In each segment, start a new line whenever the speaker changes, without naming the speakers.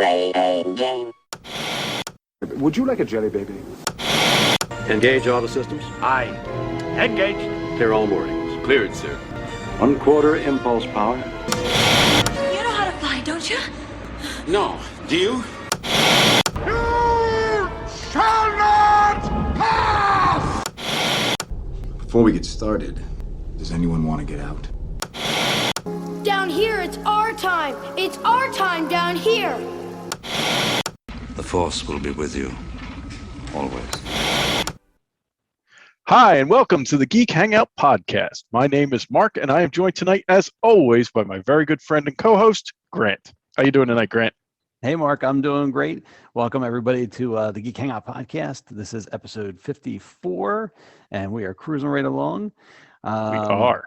play a game.
Would you like a jelly baby?
Engage all the systems.
Aye. Engaged.
Clear all moorings.
Cleared, sir.
1/4 impulse power.
You know how to fly, don't you?
No. Do you?
Before we get started, does anyone want to get out?
Down here, it's our time. It's our time down here.
The Force will be with you, always.
Hi, and welcome to the Geek Hangout podcast. My name is Mark, and I am joined tonight, as always, by my very good friend and co-host, Grant. How you doing tonight, Grant?
Hey, Mark, I'm doing great. Welcome, everybody, to the Geek Hangout podcast. This is episode 54, and we are cruising right along.
We are.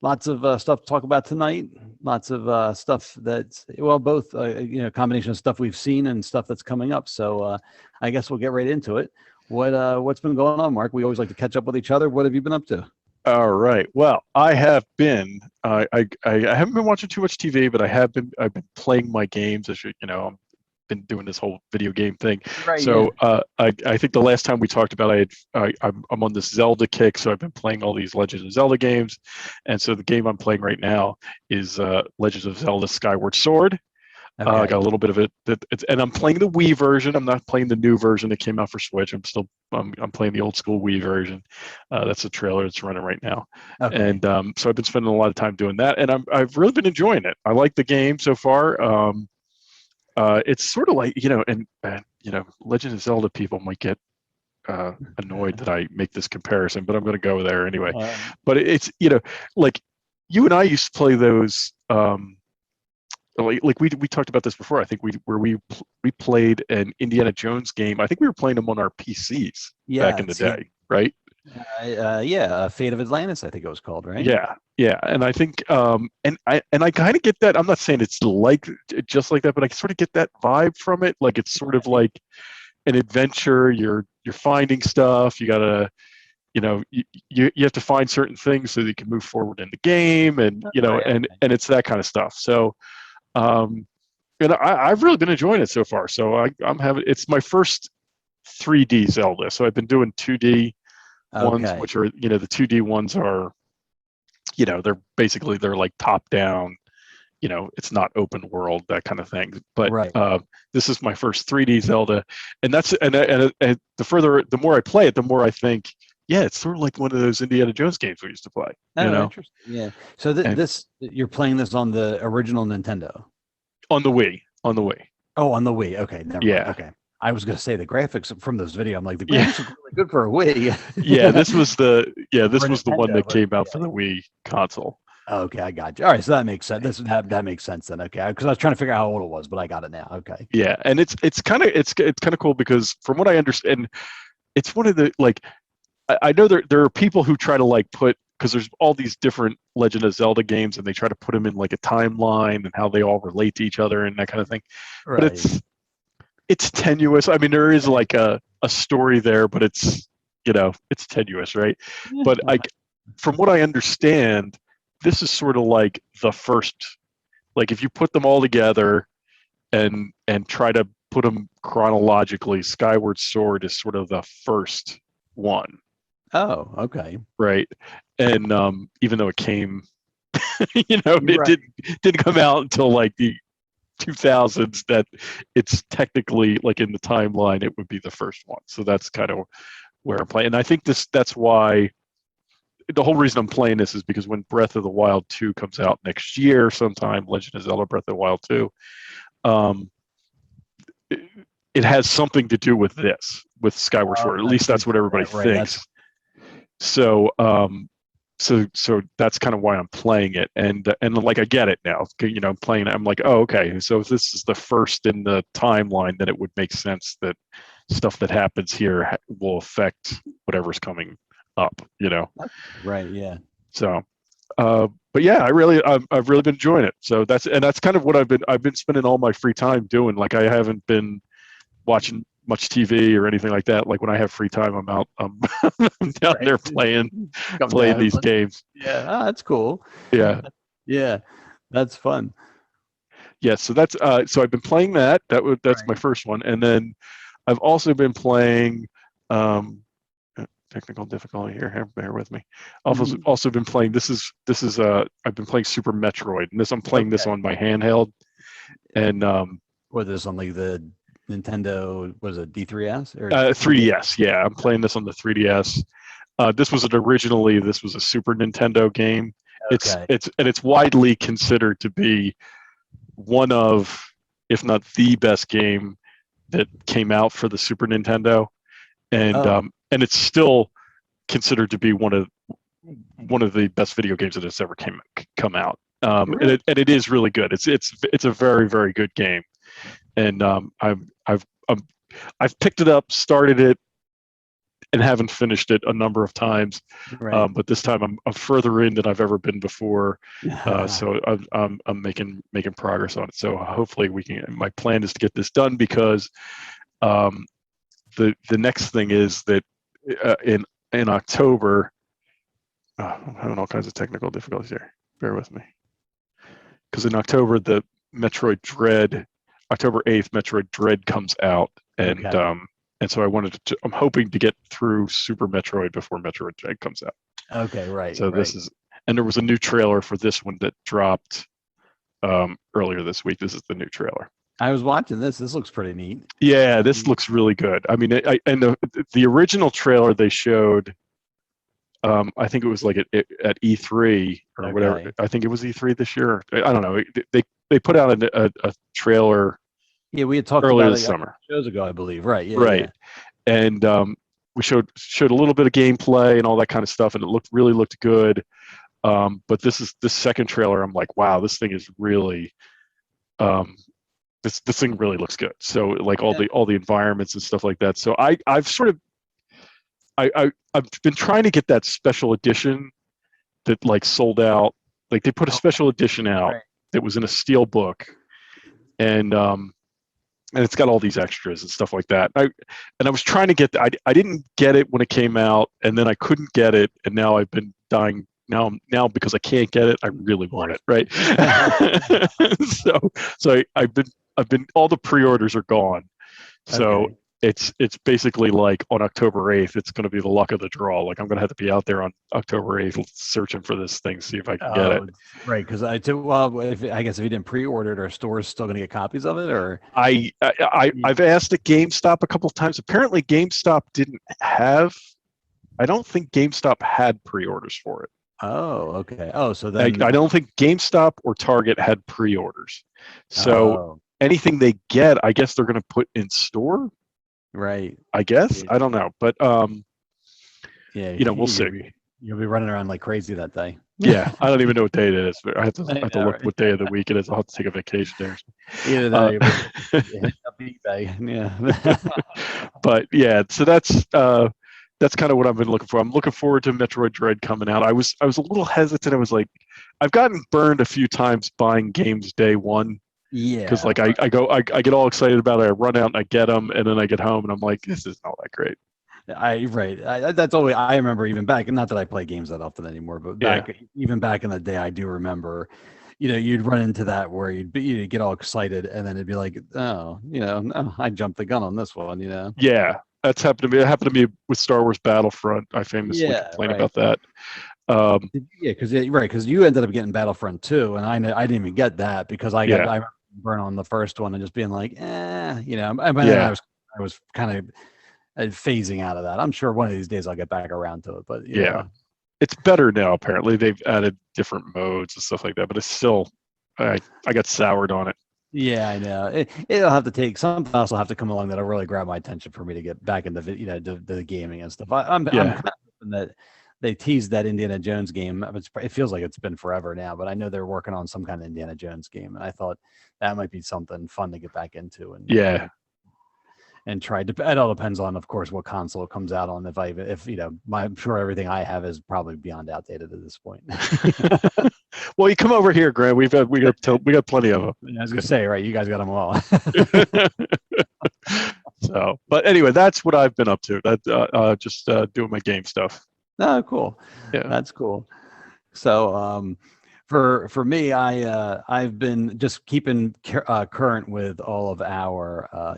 Lots of stuff to talk about tonight. Lots of stuff that's, well, both, combination of stuff we've seen and stuff that's coming up. So I guess we'll get right into it. What's been going on, Mark? We always like to catch up with each other. What have you been up to?
All right. Well, I have been. I haven't been watching too much TV, but I've been playing my games. As I've been doing this whole video game thing. Right, so yeah. I think the last time we talked about I'm on this Zelda kick, so I've been playing all these Legends of Zelda games, and so the game I'm playing right now is Legends of Zelda Skyward Sword. Okay. I got a little bit of it, and I'm playing the Wii version. I'm not playing the new version that came out for Switch. I'm playing the old school Wii version. That's the trailer that's running right now. Okay. And so I've been spending a lot of time doing that, and I've really been enjoying it. I like the game so far. It's sort of like Legend of Zelda people might get annoyed that I make this comparison, but I'm going to go there anyway. But it's like you and I used to play those. Like we talked about this before. I think we played an Indiana Jones game. I think we were playing them on our PCs back in the day, right?
Fate of Atlantis, I think it was called, right?
Yeah, and I think and I kind of get that. I'm not saying it's like just like that, but I sort of get that vibe from it. Like it's sort of like an adventure. You're finding stuff. You gotta, you have to find certain things so that you can move forward in the game, and and it's that kind of stuff. So. I've really been enjoying it so far. So it's my first 3D Zelda. So I've been doing 2D ones, which are, the 2D ones are, they're like top down, it's not open world, that kind of thing. But this is my first 3D Zelda, and the more I play it, the more I think, yeah, it's sort of like one of those Indiana Jones games we used to play.
Interesting. Yeah. So you're playing this on the original Nintendo?
On the Wii.
Oh, on the Wii. Okay. Never mind. Okay. I was going to say the graphics from this video. I'm like, the graphics are really good for a Wii.
Yeah, this was the one that came out for the Wii console.
Okay, I got you. All right, so that makes sense. That makes sense then. Okay, because I was trying to figure out how old it was, but I got it now. Okay.
Yeah, and it's kind of cool because from what I understand, it's one of the I know there are people who try to put, because there's all these different Legend of Zelda games, and they try to put them in a timeline and how they all relate to each other and that kind of thing. Right. But it's tenuous. I mean, there is a story there, but it's it's tenuous, right? But from what I understand, this is sort of like the first, if you put them all together and try to put them chronologically, Skyward Sword is sort of the first one.
Oh, okay.
Right. And even though it came, it didn't come out until the 2000s, that it's technically in the timeline, it would be the first one. So that's kind of where I'm playing. And I think that's why the whole reason I'm playing this is because when Breath of the Wild 2 comes out next year sometime, Legend of Zelda Breath of the Wild 2, it has something to do with this, with Skyward Sword. At least that's what everybody thinks. So that's kind of why I'm playing it, and I get it now. I'm playing it. I'm like, oh, okay. So if this is the first in the timeline, then it would make sense that stuff that happens here will affect whatever's coming up.
Right. Yeah.
So, but yeah, I've really been enjoying it. So that's kind of what I've been spending all my free time doing. I haven't been watching much TV or anything like that. When I have free time, I'm out. I'm down there playing these games.
Yeah, that's cool.
Yeah,
yeah, that's fun.
Yeah, so that's so I've been playing that. That's
Right.
my first one, and then I've also been playing technical difficulty here. Bear with me. I've also been playing. This is I've been playing Super Metroid, and I'm playing this
Okay.
on my handheld, and
Was this on like the Nintendo? Was it D3S or
3DS. Yeah, I'm playing this on the 3DS. This was a Super Nintendo game.
Okay.
It's widely considered to be one of, if not the best game that came out for the Super Nintendo, and
Oh.
and it's still considered to be one of the best video games that has ever come out.
Really?
And it is really good. It's a very, very good game, and I've picked it up, started it, and haven't finished it a number of times.
Right.
But this time I'm further in than I've ever been before. So I'm making progress on it. So hopefully we can. My plan is to get this done because the next thing is that in October, I'm having all kinds of technical difficulties here. Bear with me. Because in October the October 8th, Metroid Dread comes out, and
Okay.
And so I'm hoping to get through Super Metroid before Metroid Dread comes out.
Okay. Right.
So
Right.
and there was a new trailer for this one that dropped earlier this week. This is the new trailer.
I was watching this. This looks pretty neat.
Yeah, this looks really good. I mean, and the original trailer they showed, I think it was like at E3 or whatever.
Okay.
I think it was E3 this year. I don't know. They put out a trailer
Yeah, we had talked
earlier
about
this
it
summer.
shows ago, I believe. Right. Yeah.
Right. And we showed a little bit of gameplay and all that kind of stuff, and it really looked good. But this second trailer, I'm like, wow, this thing is really, this thing really looks good. So like all the environments and stuff like that. So I've been trying to get that special edition that like sold out. Like they put a special edition out that was in a steel book, and it's got all these extras and stuff like that. I was trying to get I didn't get it when it came out, and then I couldn't get it, and now I've been dying. Now because I can't get it, I really want it, right? so I've been all the pre-orders are gone. So it's basically like on October 8th, it's going to be the luck of the draw. Like I'm going to have to be out there on October 8th searching for this thing, see if I can get it.
Right, because I guess if you didn't pre-order it, are stores still going to get copies of it, or
I've asked at GameStop a couple of times. Apparently, GameStop didn't have. I don't think GameStop had pre-orders for it.
Oh, okay. Oh, so then
I don't think GameStop or Target had pre-orders. So anything they get, I guess they're going to put in store.
Right.
I guess I don't know, but
yeah,
we'll see.
You'll be running around like crazy that day.
Yeah, I don't even know what day it is. But I have to look what day of the week it is. I'll have to take a vacation there.
Either that, or hit up eBay. Yeah.
But yeah, so that's kind of what I've been looking for. I'm looking forward to Metroid Dread coming out. I was a little hesitant. I was like, I've gotten burned a few times buying games day one.
Yeah.
Because like I get all excited about it. I run out and I get them, and then I get home and I'm like, this is not that great.
That's always I remember even back. Not that I play games that often anymore, but even back in the day, I do remember. You'd run into that where you'd get all excited, and then it'd be like, oh, no, I jumped the gun on this one.
Yeah. That's happened to me. It happened to me with Star Wars Battlefront. I famously complain about that.
Because you ended up getting Battlefront 2, and I didn't even get that because I remember burn on the first one and just being like, I was kind of phasing out of that. I'm sure one of these days I'll get back around to it, but
it's better now. Apparently, they've added different modes and stuff like that, but it's still, I got soured on it.
Yeah, I know. It'll have to take something else. Will have to come along that'll really grab my attention for me to get back into the gaming and stuff. I'm kind of hoping that they teased that Indiana Jones game. It feels like it's been forever now, but I know they're working on some kind of Indiana Jones game, and I thought that might be something fun to get back into. And try. It all depends on, of course, what console it comes out on. I'm sure everything I have is probably beyond outdated at this point.
Well, you come over here, Grant. We got plenty of them.
I was gonna say, right? You guys got them all.
So, but anyway, that's what I've been up to. That just doing my game stuff.
Oh, cool.
Yeah,
that's cool. So, For me, I've been just keeping current with all of our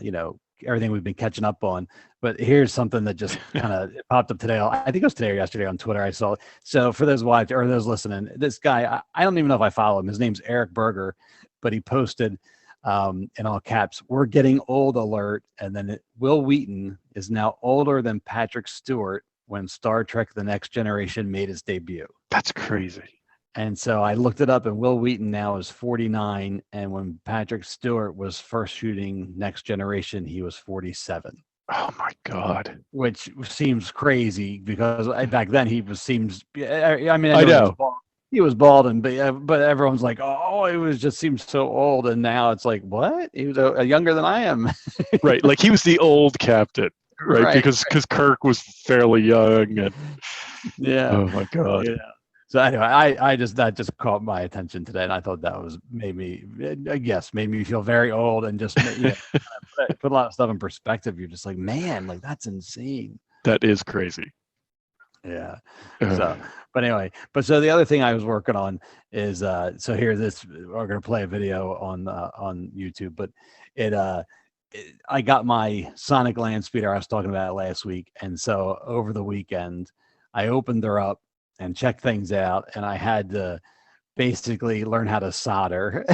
everything we've been catching up on. But here's something that just kind of popped up today. I think it was today or yesterday on Twitter. I saw. So for those watching or those listening, this guy, I don't even know if I follow him. His name's Eric Berger, but he posted in all caps, "We're getting old alert." And then Will Wheaton is now older than Patrick Stewart when Star Trek: The Next Generation made its debut.
That's crazy.
And so I looked it up, and Will Wheaton now is 49. And when Patrick Stewart was first shooting Next Generation, he was 47.
Oh my God.
Which seems crazy because back then seems. I mean,
I know.
He was bald, but everyone's like, oh, it just seems so old. And now it's like, what? He was younger than I am.
Right. Like he was the old captain, right? Because Kirk was fairly young. And
yeah.
Oh my God.
Yeah. So anyway, that just caught my attention today, and I thought that made me feel very old, and just put a lot of stuff in perspective. You're just like, man, like that's insane.
That is crazy.
Yeah. But anyway, so the other thing I was working on is so here we're gonna play a video on YouTube, but I got my Sonic land speeder I was talking about last week, and so over the weekend I opened her up and check things out, and I had to basically learn how to solder.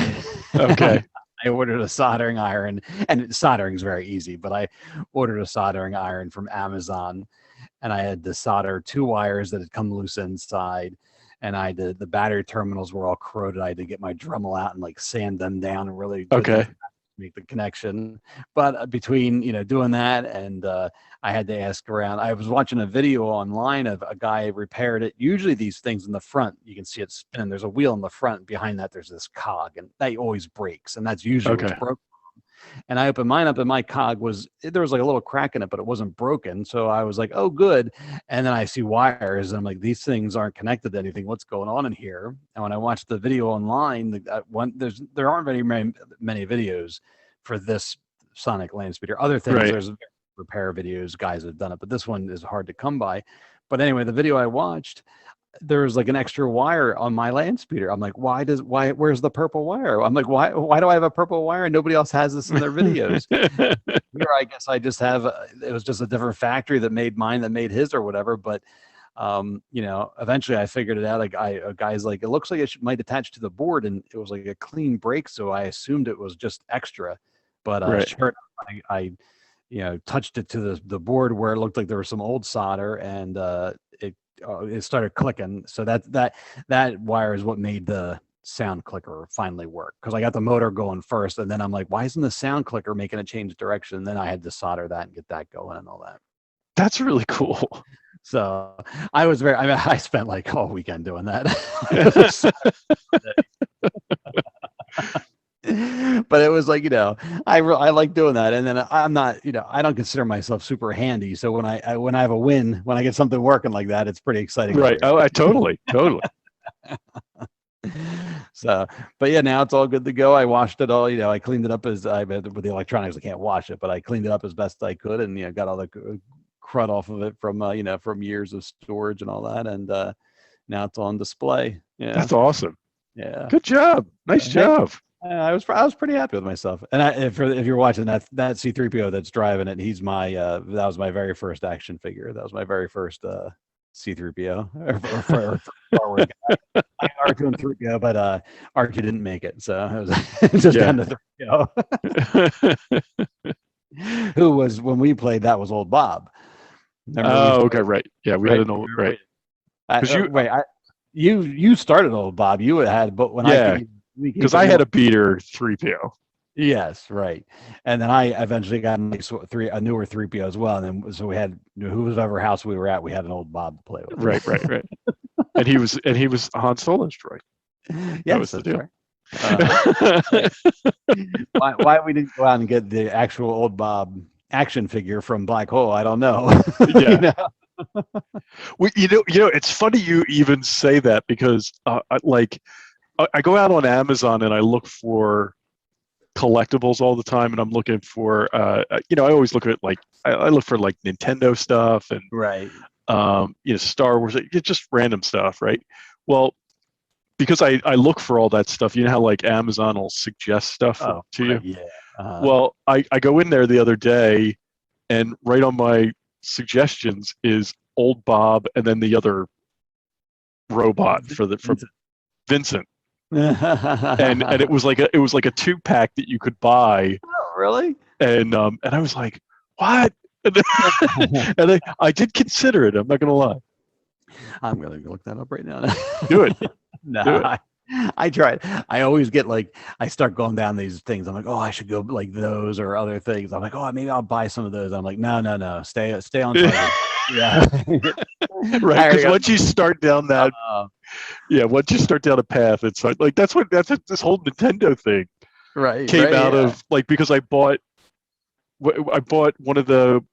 Okay.
I ordered a soldering iron, and soldering is very easy, but I ordered a soldering iron from Amazon, and I had to solder 2 wires that had come loose inside, and the battery terminals were all corroded. I had to get my Dremel out and like sand them down and really make the connection. But between doing that and I had to ask around. I was watching a video online of a guy repaired it. Usually these things in the front, you can see it spinning. There's a wheel in the front. Behind that, there's this cog, and that always breaks, and that's usually what's broken. And I opened mine up, and my cog there was like a little crack in it, but it wasn't broken. So I was like, oh, good. And then I see wires, and I'm like, these things aren't connected to anything. What's going on in here? And when I watched the video online, there aren't very many videos for this Sonic land speeder. Other things, there's repair videos, guys have done it, but this one is hard to come by. But anyway, the video I watched, there was like an extra wire on my land speeder. I'm like, where's the purple wire? I'm like, why do I have a purple wire and nobody else has this in their videos? Here, I guess I just have, it was just a different factory that made mine that made his or whatever. But, eventually I figured it out. Like a guy's like, it looks like it might attach to the board, and it was like a clean break. So I assumed it was just extra, but sure enough, I touched it to the board where it looked like there was some old solder, and it started clicking. So that wire is what made the sound clicker finally work, because I got the motor going first, and then I'm like, why isn't the sound clicker making a change direction? And then I had to solder that and get that going and all that.
That's really cool.
So I spent like all weekend doing that. But it was like, I like doing that. And then I'm not, I don't consider myself super handy. So when I have a win, when I get something working like that, it's pretty exciting.
Right. Oh, I totally.
So, but yeah, now it's all good to go. I washed it all, I cleaned it up with the electronics. I can't wash it, but I cleaned it up as best I could, and, got all the crud off of it from, from years of storage and all that. And now it's on display. Yeah.
That's awesome.
Yeah.
Good job. Nice job.
I was pretty happy with myself. And if you're watching that C-3PO that's driving it, he's that was my very first action figure. That was my very first C-3PO. For R2 and 3PO, but R2 didn't make it, so it was just down to 3PO. Who was, when we played, that was old Bob.
Okay, right. Yeah, we had an old, right.
You started old Bob. You had, but when
because I had a beater 3PO.
Yes, right. And then I eventually got a newer 3PO as well. And then so we had, whoever house we were at, we had an oid Bob to play with.
Right. and he was Han Solo's droid.
Yes, that's right. Why we didn't go out and get the actual old Bob action figure from Black Hole, I don't know.
Yeah. It's funny you even say that, because I go out on Amazon and I look for collectibles all the time, and I'm looking for I always look at I look for Nintendo stuff and
right,
Star Wars, just random stuff, right? Well, because I look for all that stuff. You know how like Amazon will suggest stuff to you.
Right, yeah.
Well, I go in there the other day, and right on my suggestions is Old Bob, and then the other robot for Vincent. and it was like a 2-pack that you could buy.
Oh, really?
And I was like, what? And I did consider it. I'm not gonna lie.
I'm gonna look that up right now.
Do it.
No,
Do it.
I tried. I always get like, I start going down these things. I'm like, oh, I should go like those or other things. I'm like, oh, maybe I'll buy some of those. I'm like, no, stay on target. Yeah.
Right, because once you start down that, once you start down a path, it's like that's this whole Nintendo thing came out of, like, because I bought one of the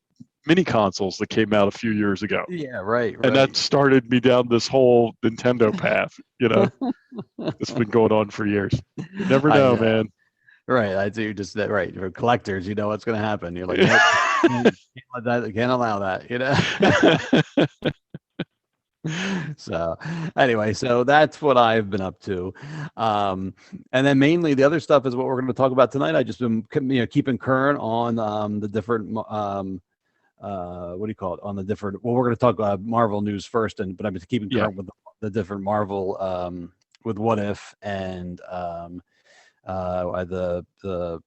mini consoles that came out a few years ago.
Yeah, right.
And that started me down this whole Nintendo path. It's been going on for years. You never know, man.
Right, I do. Just that. Right, for collectors, you know what's going to happen. You're like, nope, can't allow that. So anyway, so that's what I've been up to, and then mainly the other stuff is what we're going to talk about tonight. I just been keeping current on the different what do you call it, on the different, well, we're going to talk about Marvel news first, but I've been keeping current with the different Marvel with What If and the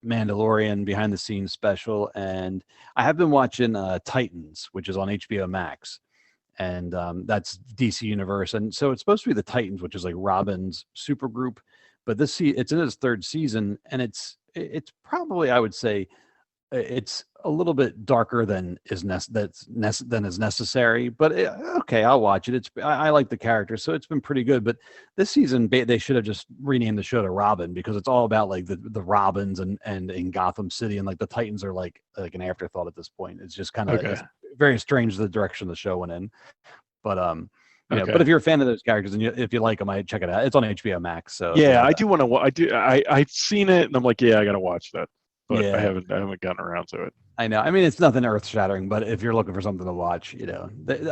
Mandalorian behind the scenes special, and I have been watching Titans, which is on HBO Max, and that's DC Universe, and so it's supposed to be the Titans, which is like Robin's supergroup, but it's in its 3rd season, and it's probably, I would say, it's a little bit darker than is necessary, but okay, I'll watch it. I like the character, so it's been pretty good. But this season, they should have just renamed the show to Robin, because it's all about like the Robins and in Gotham City, and like the Titans are like an afterthought at this point. It's just kind of very strange the direction the show went in. But but if you're a fan of those characters and if you like them, I check it out. It's on HBO Max. So
I do want to. I've seen it, and I'm like, I got to watch that. But I haven't gotten around to it.
I know. I mean, it's nothing earth-shattering, but if you're looking for something to watch,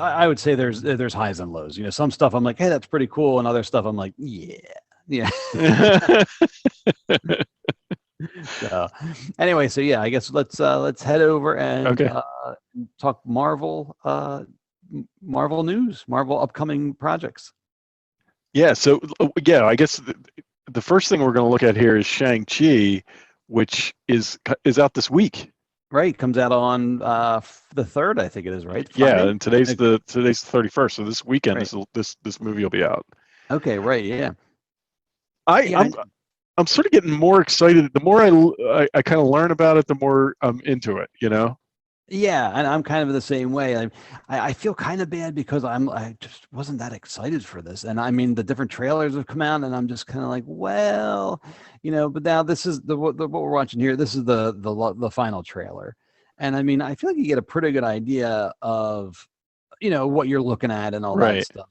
I would say there's highs and lows. Some stuff I'm like, hey, that's pretty cool, and other stuff I'm like, yeah. So anyway, I guess let's head over and talk Marvel news, Marvel upcoming projects.
Yeah. So I guess the first thing we're going to look at here is Shang Chi, which is out this week.
Right, comes out on the 3rd, I think it is, right?
Friday? Yeah, and today's the 31st, so this weekend this movie will be out.
Okay, right, yeah.
I'm sort of getting more excited. The more I kind of learn about it, the more I'm into it.
Yeah, and I'm kind of the same way. I feel kind of bad because I just wasn't that excited for this, and I mean the different trailers have come out, and I'm just kind of like, well, But now this is what we're watching here. This is the final trailer, and I mean I feel like you get a pretty good idea of what you're looking at and all that stuff.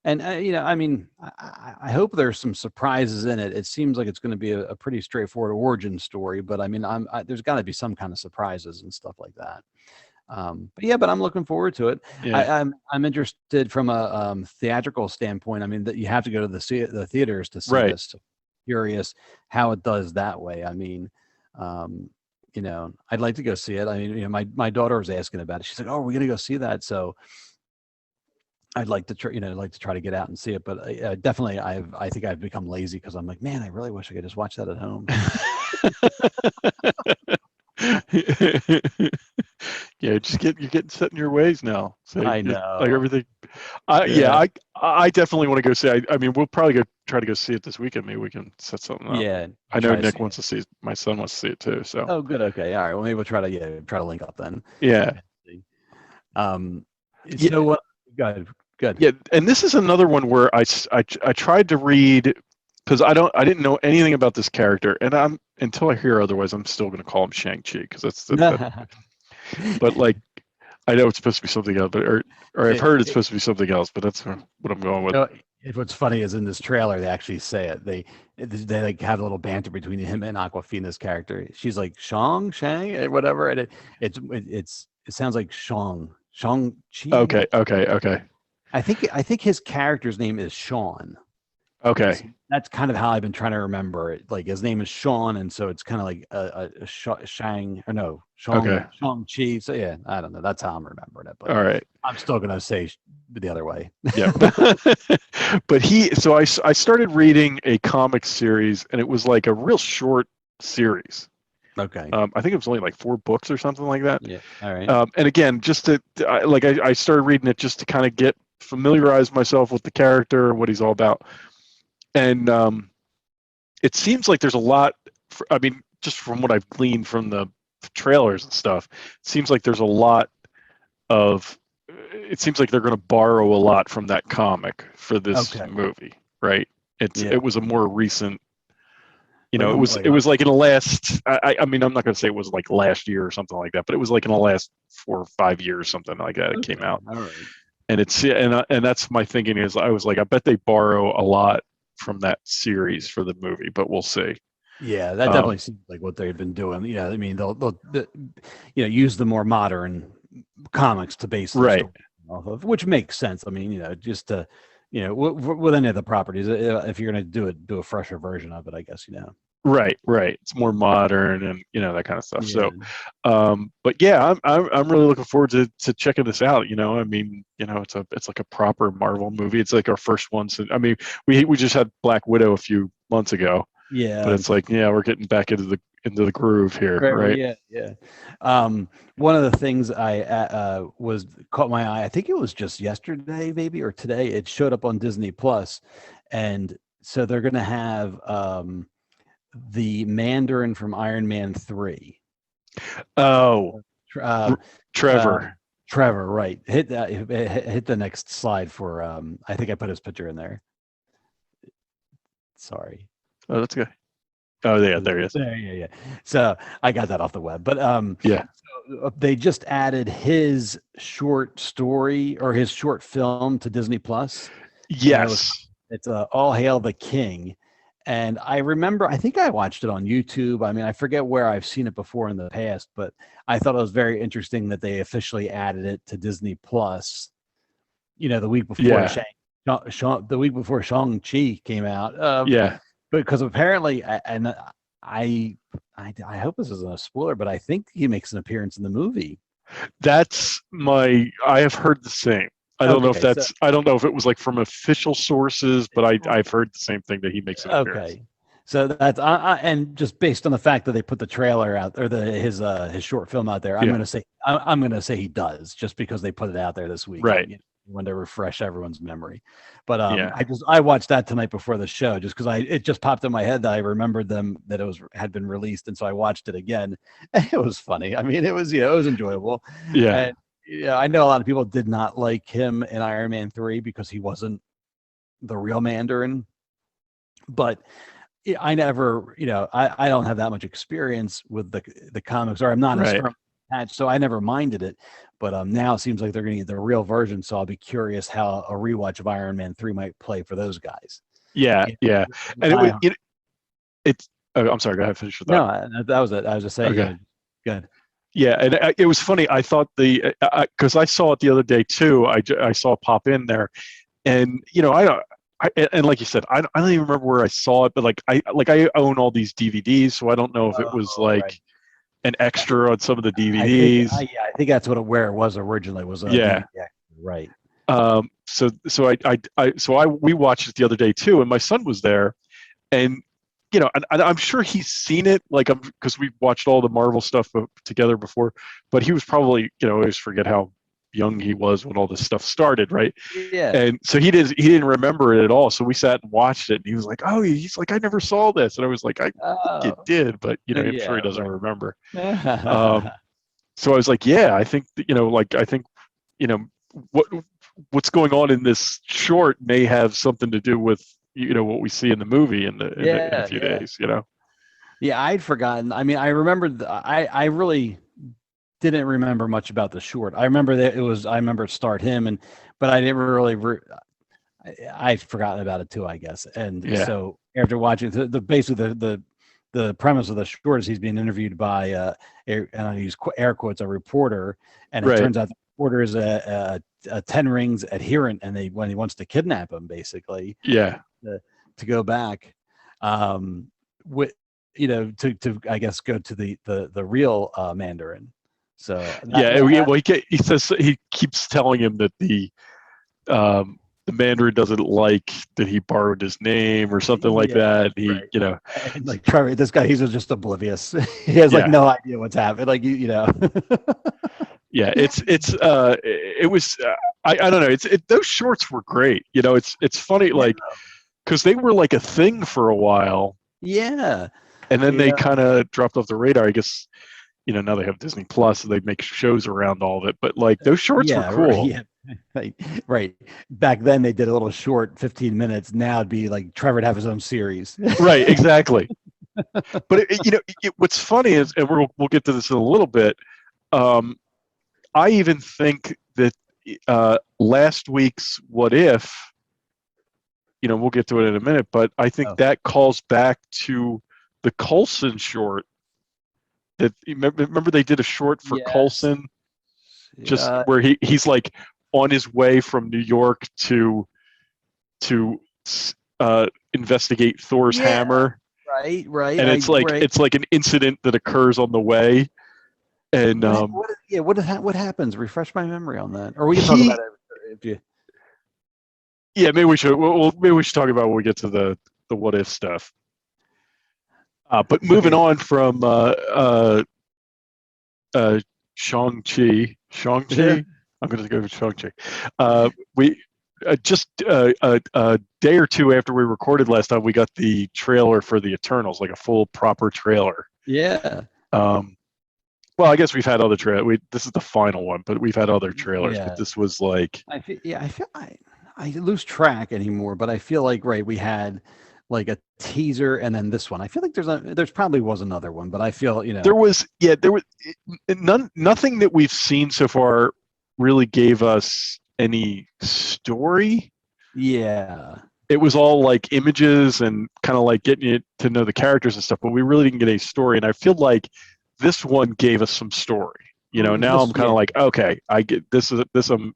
And I mean, I hope there's some surprises in it. It seems like it's going to be a pretty straightforward origin story, but I mean, there's got to be some kind of surprises and stuff like that. But I'm looking forward to it. Yeah. I'm interested from a theatrical standpoint. I mean, that you have to go to the theaters to see this. So curious how it does that way. I mean, I'd like to go see it. I mean, my daughter was asking about it. She's like, "Oh, we're gonna go see that." So I'd like to try, try to get out and see it, but definitely, I think I've become lazy because I'm like, man, I really wish I could just watch that at home.
Just you're getting set in your ways now. So
I know,
like everything. I definitely want to go see it. I mean, we'll probably try to go see it this weekend. Maybe we can set something up.
Yeah,
I know Nick wants to see it. My son wants to see it too. So.
Oh, good. Okay. All right. Well, maybe we'll try to link up then.
Yeah.
So what? Good.
Yeah, and this is another one where I tried to read, because I didn't know anything about this character, and until I hear otherwise, I'm still going to call him Shang Chi, because that's but like I know it's supposed to be something else, or I've heard it's supposed to be something else, but that's what I'm going with.
What's funny is in this trailer they actually say it. They like have a little banter between him and Awkwafina's character. She's like Shang, whatever, and it sounds like Shang Chi.
Okay.
I think his character's name is Sean.
Okay.
That's kind of how I've been trying to remember it. Like his name is Sean, and so it's kind of like Shang or no
Okay.
Shang Chi. So yeah, I don't know. That's how I'm remembering it. But
All right.
I'm still gonna say the other way.
Yeah. But I started reading a comic series, and it was like a real short series.
Okay.
I think it was only like 4 books or something like that.
Yeah. All right.
And again, just I started reading it just to kind of familiarize myself with the character and what he's all about. And it seems like there's a lot. I mean, just from what I've gleaned from the trailers and stuff, it seems like there's a lot of. It seems like they're going to borrow a lot from that comic for this movie, right? It was a more recent. You know, it was like in the last. I mean, I'm not going to say it was like last year or something like that, but it was like in the last 4 or 5 years, something like that. It came out,
All right.
and and that's my thinking is I was like, I bet they borrow a lot from that series for the movie, but we'll see.
Yeah, that definitely seems like what they've been doing. Yeah, I mean, they'll use the more modern comics to base the story off of, which makes sense. I mean, just to with any of the properties, if you're going to do a fresher version of it, I guess
Right. It's more modern and that kind of stuff.
Yeah.
So, but yeah, I'm really looking forward to checking this out. I mean, it's like a proper Marvel movie. It's like our first one. So, I mean, we just had Black Widow a few months ago.
Yeah.
But it's like, we're getting back into the groove here, right?
Yeah. One of the things I was caught my eye. I think it was just yesterday, maybe, or today. It showed up on Disney Plus, and so they're going to have the Mandarin from Iron Man 3.
Oh, Trevor.
Trevor, right? Hit the next slide for. I think I put his picture in there. Sorry.
Oh, that's good. Oh, yeah, there he is.
Yeah. So I got that off the web, but
yeah.
So they just added his short story or his short film to Disney Plus.
Yes.
It's All Hail the King. And I remember, I think I watched it on YouTube. I mean, I forget where I've seen it before in the past, but I thought it was very interesting that they officially added it to Disney Plus. The week before the week before Shang-Chi came out. Because apparently, and I hope this isn't a spoiler, but I think he makes an appearance in the movie.
I have heard the same. I don't know if I don't know if it was like from official sources, but I've heard the same thing that he makes an appearance.
Okay. So that's and just based on the fact that they put the trailer out or his short film out there, I'm gonna say he does just because they put it out there this week.
Right.
When to refresh everyone's memory. But I watched that tonight before the show just because it just popped in my head that I remembered that it had been released, and so I watched it again. And it was funny. I mean, it was enjoyable.
Yeah.
And, I know a lot of people did not like him in Iron Man 3 because he wasn't the real Mandarin. But I never, I don't have that much experience with the comics, or I'm not as firmly attached, so I never minded it. But now it seems like they're going to get the real version, so I'll be curious how a rewatch of Iron Man 3 might play for those guys.
Yeah. And it's. Oh, I'm sorry. Go ahead. Finish with that.
No, that was it. I was just saying.
Okay.
Good.
Yeah, and it was funny. I thought because I saw it the other day too. I saw it pop in there, and and like you said, I don't even remember where I saw it, but I own all these DVDs, so I don't know if it was an extra on some of the DVDs.
I think that's where it was originally. Was a DVD extra, right?
We watched it the other day too, and my son was there, and and I'm sure he's seen it, because we've watched all the Marvel stuff together before, but he was probably, I always forget how young he was when all this stuff started, right?
Yeah.
And so he didn't remember it at all. So we sat and watched it, and he was like, "Oh, he's like, I never saw this," and I was like, "I think you did, but I'm sure he doesn't remember." So I was like, "Yeah, I think what's going on in this short may have something to do with." What we see in the movie in a few days,
Yeah, I'd forgotten. I mean, I remembered. I really didn't remember much about the short. I remember that I remember it starred him, but I didn't really. I'd forgotten about it too, I guess. And so after watching basically the premise of the short is he's being interviewed by and I use air quotes, a reporter, and it turns out the reporter is a 10 Rings adherent, and when he wants to kidnap him, basically.
Yeah.
to go back, with to I guess go to the real Mandarin. So
well, he says he keeps telling him that the Mandarin doesn't like that he borrowed his name or something like that. He,
right. And like Trevor, this guy, he's just oblivious. He has like no idea what's happening. Like
Yeah, it was I don't know. Those shorts were great. It's funny like because they were like a thing for a while.
Yeah.
And then they kind of dropped off the radar. I guess now they have Disney Plus, so they make shows around all of it. But like those shorts were cool.
Right. Back then they did a little short 15 minutes. Now it'd be like Trevor would have his own series.
Right, exactly. But what's funny is, and we'll get to this in a little bit. I even think that last week's What If, we'll get to it in a minute, but I think that calls back to the Coulson short. That remember they did a short for Coulson, just where he's like on his way from New York to investigate Thor's hammer.
Right.
And it's like an incident that occurs on the way. And
what happens? Refresh my memory on that, or we can talk about it if you.
Yeah, maybe we should. Maybe we should talk about when we get to the What If stuff. But moving on from Shang Chi. I'm going to go with Shang-Chi. We just a day or two after we recorded last time, we got the trailer for the Eternals, like a full proper trailer.
Yeah.
Well, I guess we've had other trailers. This is the final one, but we've had other trailers. Yeah. But this was like,
I lose track anymore, but I feel like we had like a teaser and then this one. I feel like there's probably was another one, but I feel there was nothing that we've seen so far really gave us any story. Yeah.
It was all like images and kind of like getting it to know the characters and stuff, but we really didn't get a story. And I feel like this one gave us some story. Now I'm kind of like, okay, I get this. I'm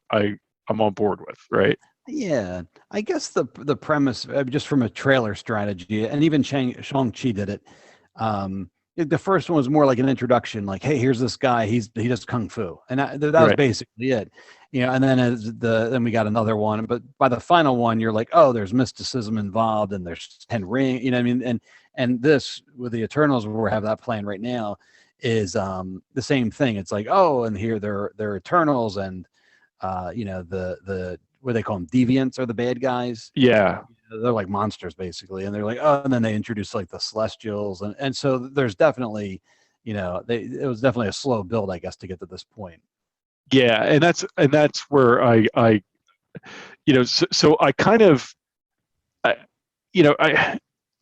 on board with, right?
Yeah, I guess the premise, just from a trailer strategy, and even Shang-Chi did it. The first one was more like an introduction, like, hey, here's this guy, he does kung fu, and that was basically it. And then then we got another one, but by the final one, you're like, oh, there's mysticism involved, and there's 10 ring, I mean, and this with the Eternals, where we have that playing right now, is the same thing. It's like, oh, and here they're Eternals, and the what they call them, deviants, are the bad guys.
Yeah,
they're like monsters basically, and they're like, oh, and then they introduce like the Celestials, and so there's definitely, it was definitely a slow build, I guess, to get to this point.
Yeah, and that's where I so I kind of,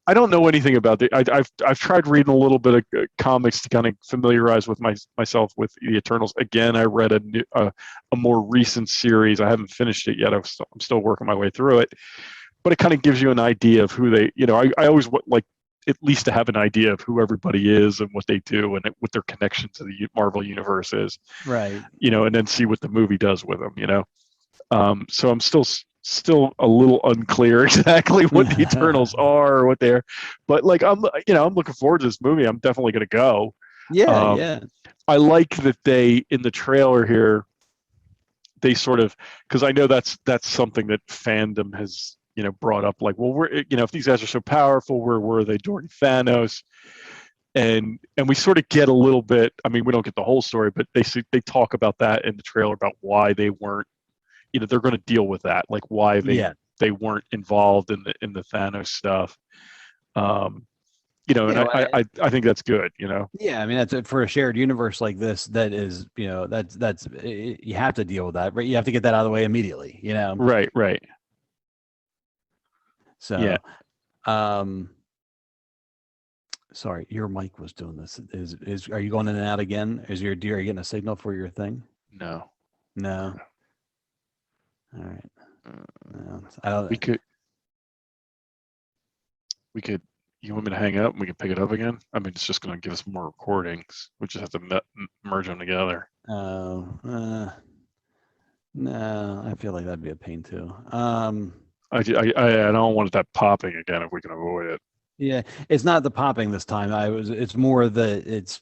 I don't know anything about it. I've tried reading a little bit of comics to kind of familiarize with myself with the Eternals. Again, I read a more recent series. I haven't finished it yet. I'm still working my way through it, but it kind of gives you an idea of who they. I always like at least to have an idea of who everybody is and what they do and what their connection to the Marvel universe is.
Right.
And then see what the movie does with them. So I'm still a little unclear exactly what the Eternals are or what they're, but like I'm looking forward to this movie. I'm definitely going to go.
Yeah.
I like that they, in the trailer here, they sort of, because I know that's something that fandom has brought up, like, well, we're if these guys are so powerful, where were they during Thanos? And we sort of get a little bit. I mean, we don't get the whole story, but they talk about that in the trailer about why they weren't. They're going to deal with that, like why they weren't involved in the Thanos stuff. And I think that's good.
Yeah, I mean, that's for a shared universe like this. That is, that's you have to deal with that, right? You have to get that out of the way immediately.
Right.
So, yeah. Sorry, your mic was doing this. Are you going in and out again? Are you getting a signal for your thing?
No.
All right. No, I don't.
We could. You want me to hang up and we can pick it up again? I mean, it's just going to give us more recordings. We just have to merge them together.
Oh, no, I feel like that'd be a pain too.
I don't want that popping again if we can avoid it.
Yeah, it's not the popping this time. It's more it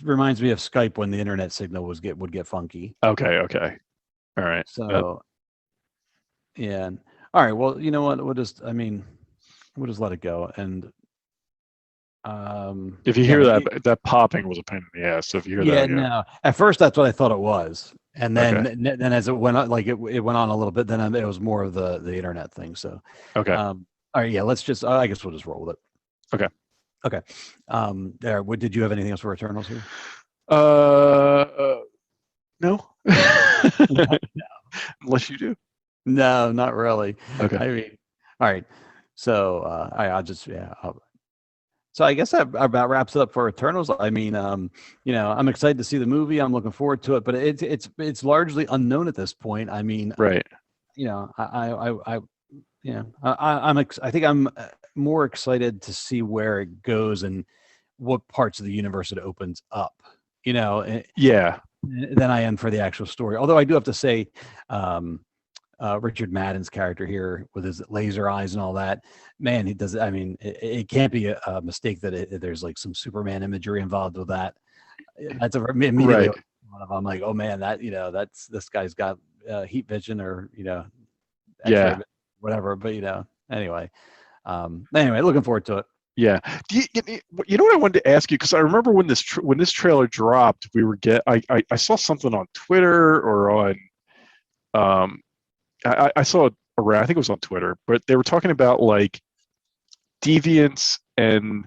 reminds me of Skype when the internet signal would get funky.
Okay. All right.
So yeah. All right. Well, you know what? We'll just let it go. And
if you hear that popping was a pain in the ass. So if you hear that again.
No. At first, that's what I thought it was, and then as it went on, it went on a little bit. Then it was more of the internet thing. So
okay.
All right. Yeah. Let's just. I guess we'll just roll with it.
Okay.
Okay. There. Did you have anything else for Eternals here?
No.
No.
Unless you do.
No, not really.
Okay.
I mean, all right. So I'll just so I guess that about wraps it up for Eternals. I mean, I'm excited to see the movie. I'm looking forward to it, but it's largely unknown at this point. I mean,
right.
I think I'm more excited to see where it goes and what parts of the universe it opens up.
Yeah.
Than I am for the actual story. Although I do have to say, Richard Madden's character here with his laser eyes and all that, man, he does. I mean, it can't be a mistake that there's like some Superman imagery involved with that. That's immediately
right.
I'm like, oh man, that's this guy's got heat vision or
yeah,
whatever. But anyway, looking forward to it.
Yeah. You know what I wanted to ask you, because I remember when this trailer dropped, I saw something on Twitter or on I saw it around, I think it was on Twitter, but they were talking about like deviants and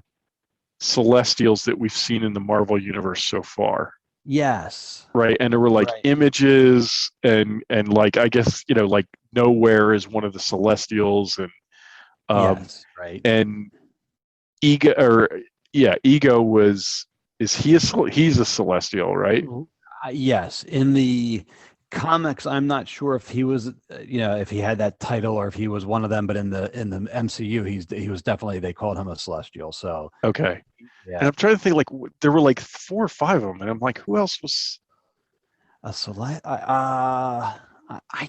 celestials that we've seen in the Marvel universe so far.
Yes.
Right. And there were like images and like, I guess, like Nowhere is one of the celestials and
yes, right.
And Ego he's a celestial, right?
Yes. In the comics, I'm not sure if he was, if he had that title or if he was one of them, but in the MCU, he was definitely, they called him a celestial. So
okay.
Yeah.
And I'm trying to think, like there were like 4 or 5 of them, and I'm like, who else was
a celestial? I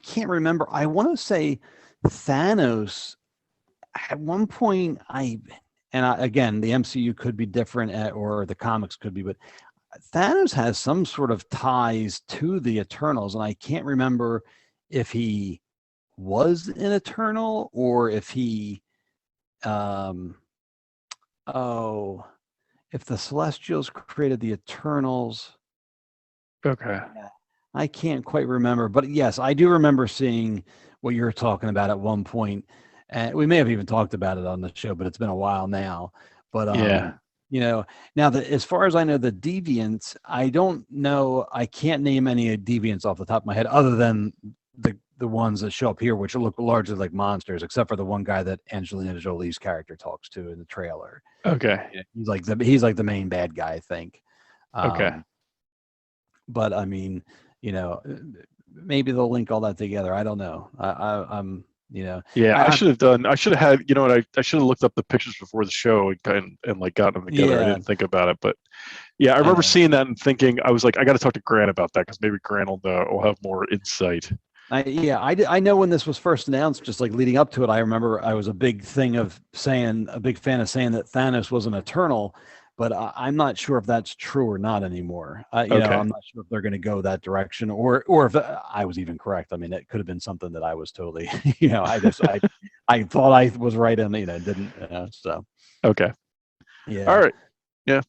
can't remember. I want to say Thanos. At one point, again, the MCU could be different, or the comics could be, but Thanos has some sort of ties to the Eternals, and I can't remember if he was an Eternal or if he, if the Celestials created the Eternals.
okay?
I can't quite remember, but yes, I do remember seeing what you're talking about at one point. And we may have even talked about it on the show, but it's been a while now. But now as far as I know, the deviants, I don't know. I can't name any deviants off the top of my head, other than the ones that show up here, which look largely like monsters, except for the one guy that Angelina Jolie's character talks to in the trailer.
Okay,
he's like the main bad guy, I think.
Okay,
but I mean, maybe they'll link all that together. I don't know. I'm.
I should have done. I should have had. You know what? I should have looked up the pictures before the show and like got them together. I didn't think about it, but I remember seeing that and thinking, I was like, I got to talk to Grant about that because maybe Grant will have more insight.
I know when this was first announced, just like leading up to it, I remember I was a big fan of saying that Thanos was an Eternal, but I'm not sure if that's true or not anymore. I'm not sure if they're going to go that direction or if I was even correct. I mean, it could have been something that I was totally, I thought I was right and, didn't, so.
Okay.
Yeah.
All right. Yeah.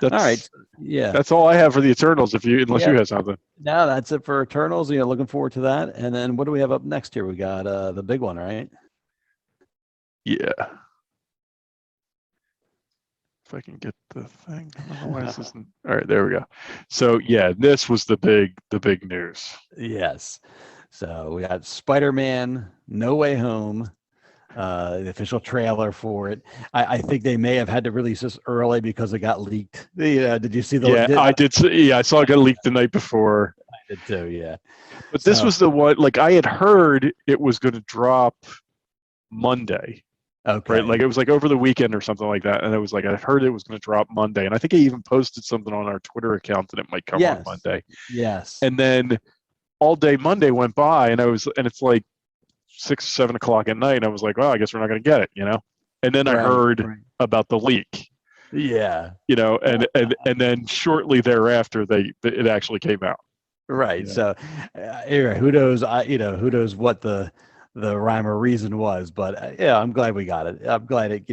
All right. Yeah.
That's all I have for the Eternals. Unless you have something.
No, that's it for Eternals. Looking forward to that. And then what do we have up next here? We got the big one, right?
Yeah. If I can get the thing. Why this isn't... All right, there we go. So this was the big news.
Yes. So we got Spider-Man: No Way Home, the official trailer for it. I think they may have had to release this early because it got leaked. Did you see the?
Yeah, I did. I saw it got leaked the night before.
I did too. Yeah.
But this was the one. Like I had heard it was going to drop Monday.
Okay.
Right, like it was like over the weekend or something like that, and it was like I heard it was going to drop Monday, and I think I even posted something on our Twitter account that it might come on Monday.
Yes.
And then all day Monday went by, and it's like, 6, 7 o'clock at night. And I was like, well, I guess we're not going to get it, you know? And then I
Right,
heard
right.
about the leak,
Yeah.
you know, and then shortly thereafter, it actually came out.
Right.
Yeah.
So, anyway, who knows? Who knows what the rhyme or reason was? But yeah, I'm glad we got it. I'm glad it.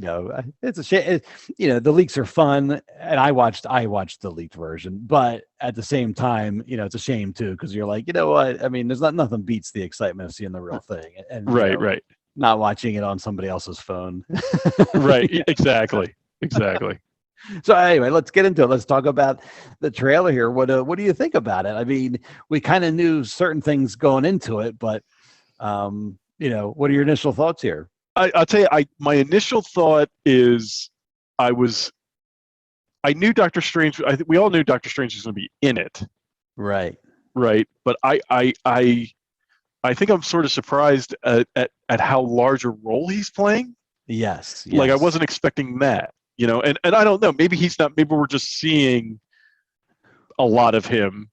It's a shame. The leaks are fun, and I watched the leaked version. But at the same time, it's a shame too, because you're like, you know what? I mean, there's nothing beats the excitement of seeing the real thing, and
Right.
not watching it on somebody else's phone.
Right. Exactly.
So anyway, let's get into it. Let's talk about the trailer here. What do you think about it? I mean, we kind of knew certain things going into it, but what are your initial thoughts here?
I'll tell you, my initial thought is I knew Doctor Strange. We all knew Doctor Strange was going to be in it,
Right.
But I think I'm sort of surprised at how large a role he's playing.
Yes.
Like I wasn't expecting that. And I don't know. Maybe he's not. Maybe we're just seeing a lot of him,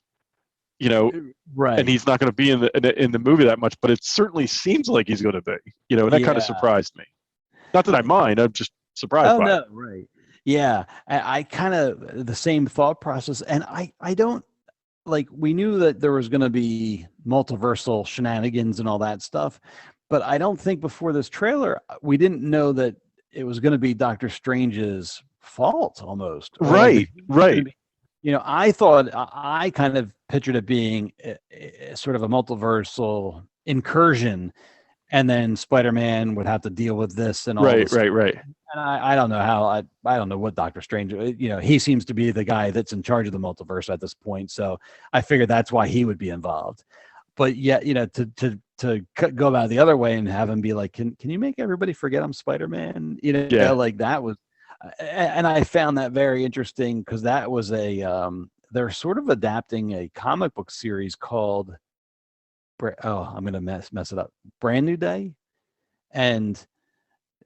right?
And he's not going to be in the movie that much. But it certainly seems like he's going to be, and that kind of surprised me. Not that I mind. I'm just surprised by it.
Right? Yeah, I kind of the same thought process, and I don't like. We knew that there was going to be multiversal shenanigans and all that stuff, but I don't think before this trailer we didn't know that it was going to be Doctor Strange's fault almost.
Right.
I thought I kind of pictured it being sort of a multiversal incursion, and then Spider-Man would have to deal with this and all.
Right.
And I don't know how. I don't know what Doctor Strange. He seems to be the guy that's in charge of the multiverse at this point, so I figured that's why he would be involved. But yet, to go about it the other way and have him be like, can you make everybody forget I'm Spider-Man? Like that was, and I found that very interesting because that was they're sort of adapting a comic book series called, I'm going to mess it up, Brand New Day. And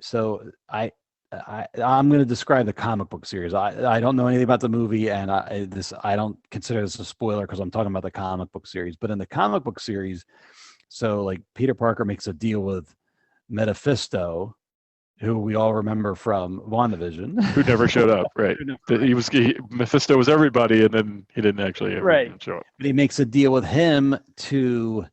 so I'm going to describe the comic book series. I don't know anything about the movie, and I don't consider this a spoiler because I'm talking about the comic book series. But in the comic book series, so like Peter Parker makes a deal with Mephisto, who we all remember from WandaVision,
who never showed up. Right. Mephisto was everybody, and then he didn't actually ever show up.
But he makes a deal with him to.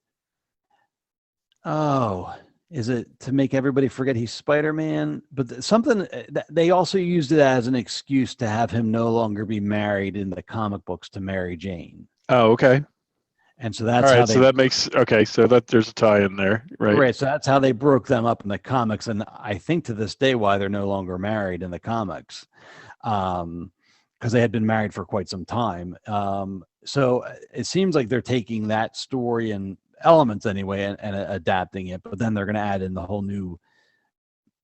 Is it to make everybody forget he's Spider-Man? But something they also used it as an excuse to have him no longer be married in the comic books to Mary Jane.
Oh, okay.
And so that's
all right.
How
so that makes So that there's a tie in there, right?
Right. So that's how they broke them up in the comics, and I think to this day why they're no longer married in the comics, because they had been married for quite some time. So it seems like they're taking that story and elements anyway and adapting it, but then they're going to add in the whole new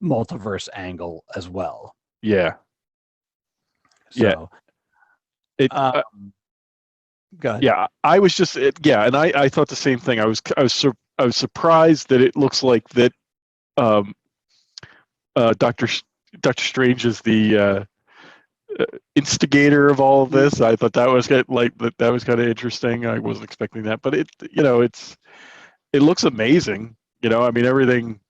multiverse angle as well.
Yeah.
So, go ahead.
Yeah, I was just and I thought the same thing. I was surprised that it looks like that Doctor Strange is the instigator of all of this. I thought that was kind of interesting. I wasn't expecting that, but it looks amazing. I mean everything.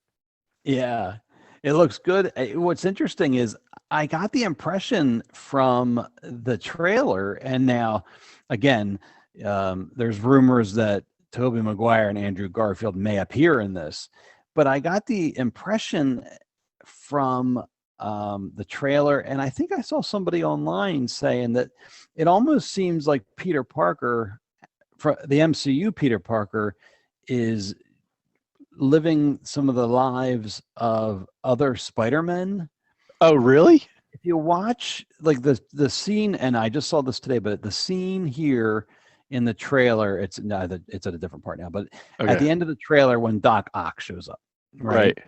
Yeah, it looks good. What's interesting is I got the impression from the trailer, and now again, there's rumors that Tobey Maguire and Andrew Garfield may appear in this, but I got the impression from the trailer, and I think I saw somebody online saying that it almost seems like Peter Parker, for the MCU Peter Parker, is living some of the lives of other Spider-Men.
Oh, really?
If you watch like the scene, and I just saw this today, but the scene here in the trailer, it's at a different part now, but at the end of the trailer when Doc Ock shows up, right?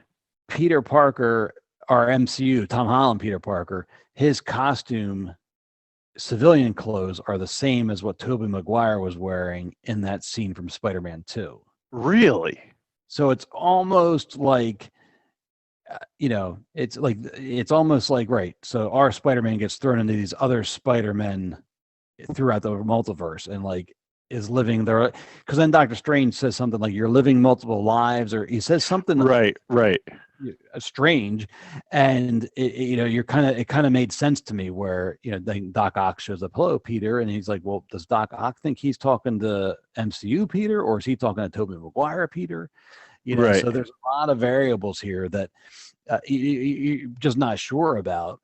Peter Parker, our MCU, Tom Holland Peter Parker, his costume, civilian clothes are the same as what Tobey Maguire was wearing in that scene from Spider-Man 2.
Really?
So it's almost like, it's almost like, right. So our Spider-Man gets thrown into these other Spider-Men throughout the multiverse. And like, is living there, because then Doctor Strange says something like you're living multiple lives, or he says something
Right.
strange, and it kind of made sense to me where then Doc Ock shows up, hello Peter, and he's like, well, does Doc Ock think he's talking to MCU Peter, or is he talking to Tobey Maguire Peter?
Right.
So there's a lot of variables here that you're just not sure about.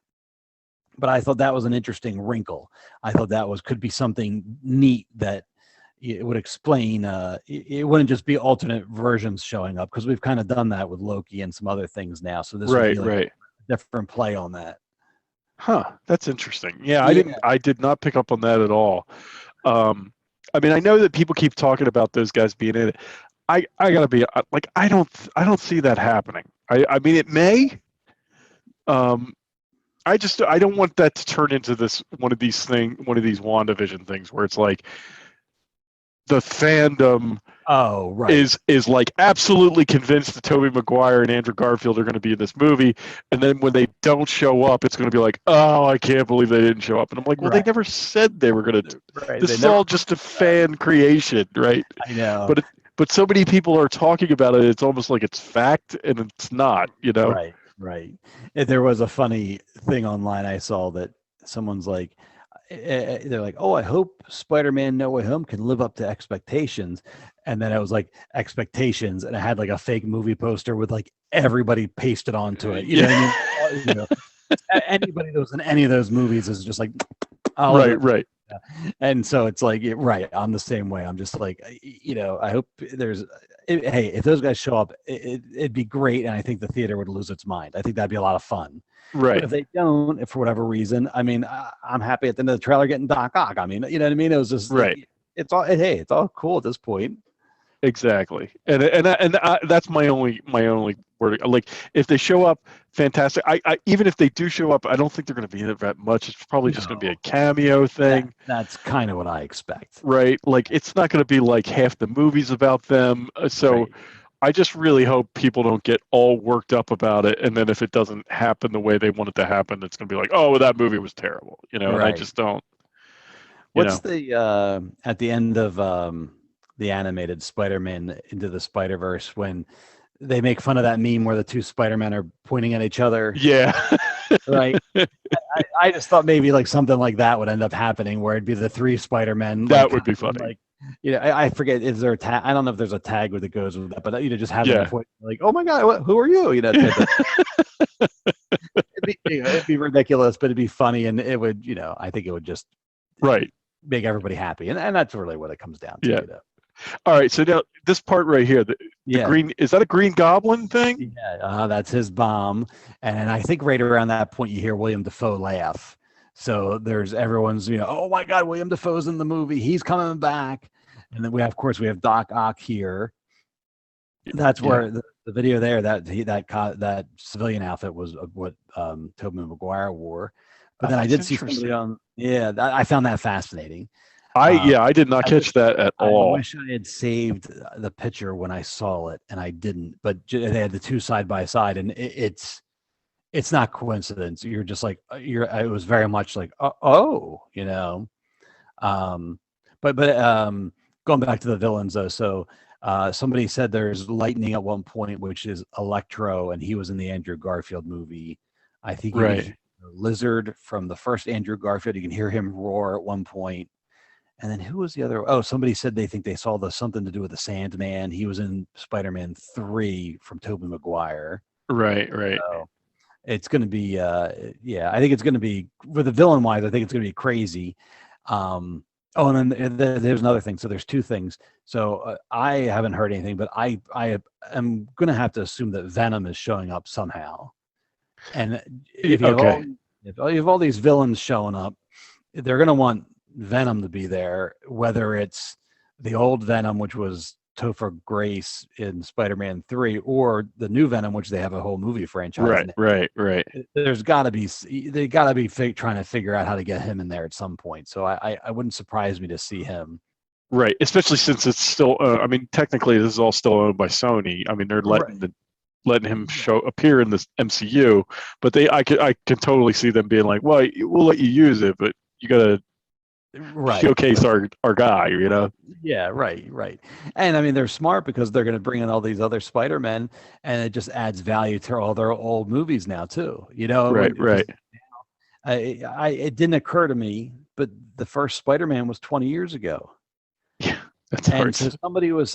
But I thought that was an interesting wrinkle. I thought that could be something neat that it would explain. It wouldn't just be alternate versions showing up, because we've kind of done that with Loki and some other things now. So this would be like a different play on that.
Huh. That's interesting. Yeah, I did not pick up on that at all. I mean, I know that people keep talking about those guys being in it. I gotta be like, I don't see that happening. I mean, it may. I don't want that to turn into one of these WandaVision things where it's like the fandom is like absolutely convinced that Tobey Maguire and Andrew Garfield are going to be in this movie, and then when they don't show up, it's going to be like, oh, I can't believe they didn't show up. And I'm like, well, they never said they were going to. This is all just a fan creation, right?
I know.
But so many people are talking about it, it's almost like it's fact, and it's not,
Right. There was a funny thing online I saw that someone's like, they're like, oh, I hope Spider-Man No Way Home can live up to expectations. And then it was like expectations, and it had like a fake movie poster with like everybody pasted onto it. You know what I mean? Anybody that was in any of those movies is just like, oh,
right.
And so it's like, I'm the same way. I'm just like, I hope hey, if those guys show up, it'd be great, and I think the theater would lose its mind. I think that'd be a lot of fun.
Right.
But if they don't, if for whatever reason, I mean, I'm happy at the end of the trailer getting Doc Ock. I mean, you know what I mean? It was just it's all cool at this point.
Exactly, and that's my only word. Like, if they show up, fantastic. I even if they do show up, I don't think they're going to be in it that much. It's probably just going to be a cameo thing.
That's kind of what I expect.
Right, like it's not going to be like half the movies about them. So, I just really hope people don't get all worked up about it, and then if it doesn't happen the way they want it to happen, it's going to be like, oh, that movie was terrible, And I just don't.
What's the at the end of the animated Spider-Man Into the Spider-Verse, when they make fun of that meme where the two Spider-Men are pointing at each other?
Yeah.
Right. I just thought maybe like something like that would end up happening, where it'd be the three Spider-Men.
That would be funny.
Like, I forget, is there a tag? I don't know if there's a tag that goes with that, but just have them point, like, oh my God, who are you? It'd be ridiculous, but it'd be funny, and it would, I think it would just make everybody happy, and that's really what it comes down to.
Yeah. All right, so now this part right here, the green, is that a Green Goblin thing?
Yeah, that's his bomb, and I think right around that point you hear William Dafoe laugh. So everyone's, oh my God, William Dafoe's in the movie, he's coming back, and then we have Doc Ock here. That's where the video there, that civilian outfit was what Tobey Maguire wore. But then I did see somebody on. Yeah, I found that fascinating.
I did not catch that at all.
I wish I had saved the picture when I saw it, and I didn't. But they had the two side by side, and it's not coincidence. You're just like it was very much like But going back to the villains though, so somebody said there's lightning at one point, which is Electro, and he was in the Andrew Garfield movie. I think he was Lizard from the first Andrew Garfield. You can hear him roar at one point. And then who was the other? Oh, somebody said they think they saw something to do with the Sandman. He was in Spider-Man 3 from Tobey Maguire.
Right.
So it's going to be, I think it's going to be, with the villain wise, I think it's going to be crazy. And then there's another thing. So there's two things. So I haven't heard anything, but I am going to have to assume that Venom is showing up somehow. And if you have all these villains showing up, they're going to want Venom to be there, whether it's the old Venom, which was Topher Grace in Spider-Man 3, or the new Venom, which they have a whole movie franchise.
Right.
There's got to be, they got to be trying to figure out how to get him in there at some point. So I wouldn't surprise me to see him.
Right, especially since it's still. I mean, technically, this is all still owned by Sony. I mean, they're letting him appear in this MCU, but I can totally see them being like, well, we'll let you use it, but you gotta.
Right.
showcase our guy, you know.
Yeah, right. And I mean, they're smart because they're going to bring in all these other Spider-Men, and it just adds value to all their old movies now too. You know,
Right.
It didn't occur to me, but the first Spider-Man was 20 years ago.
Yeah, that's
And
hard.
so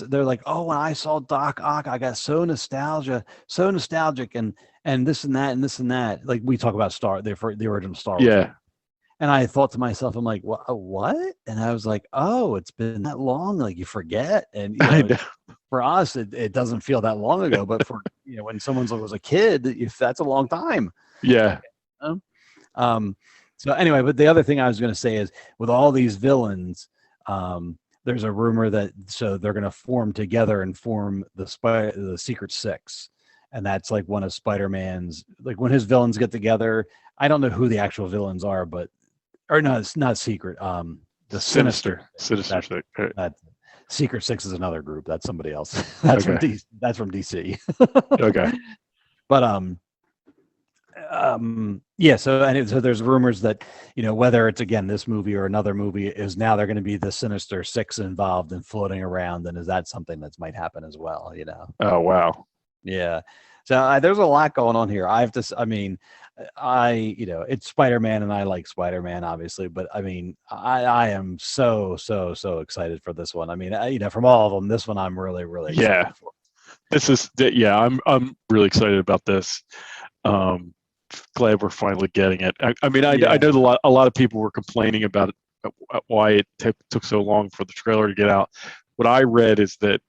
they're like, oh, when I saw Doc Ock, I got so nostalgic, and this and that and this and that. Like we talk about the original Star Wars.
Yeah.
And I thought to myself, I'm like, what? And I was like, oh, it's been that long. Like you forget. And
I know.
for us, it doesn't feel that long ago. But for when someone was a kid, if that's a long time.
Yeah.
So anyway, but the other thing I was going to say is with all these villains, there's a rumor that they're going to form together and form the Secret Six. And that's like one of Spider-Man's, like when his villains get together. I don't know who the actual villains are, no, it's not Secret. The Sinister. That Secret Six is another group. That's somebody else. That's from DC.
Okay.
But yeah. So there's rumors that whether it's again this movie or another movie is now they're going to be the Sinister Six involved and floating around, and is that something that might happen as well?
Oh wow.
Yeah. So there's a lot going on here. It's Spider-Man and I like Spider-Man obviously, but I mean, I am so excited for this one. I mean, from all of them, this one I'm really excited for.
I'm really excited about this. Glad we're finally getting it. I mean, I know a lot of people were complaining about it, why it took so long for the trailer to get out. What I read is that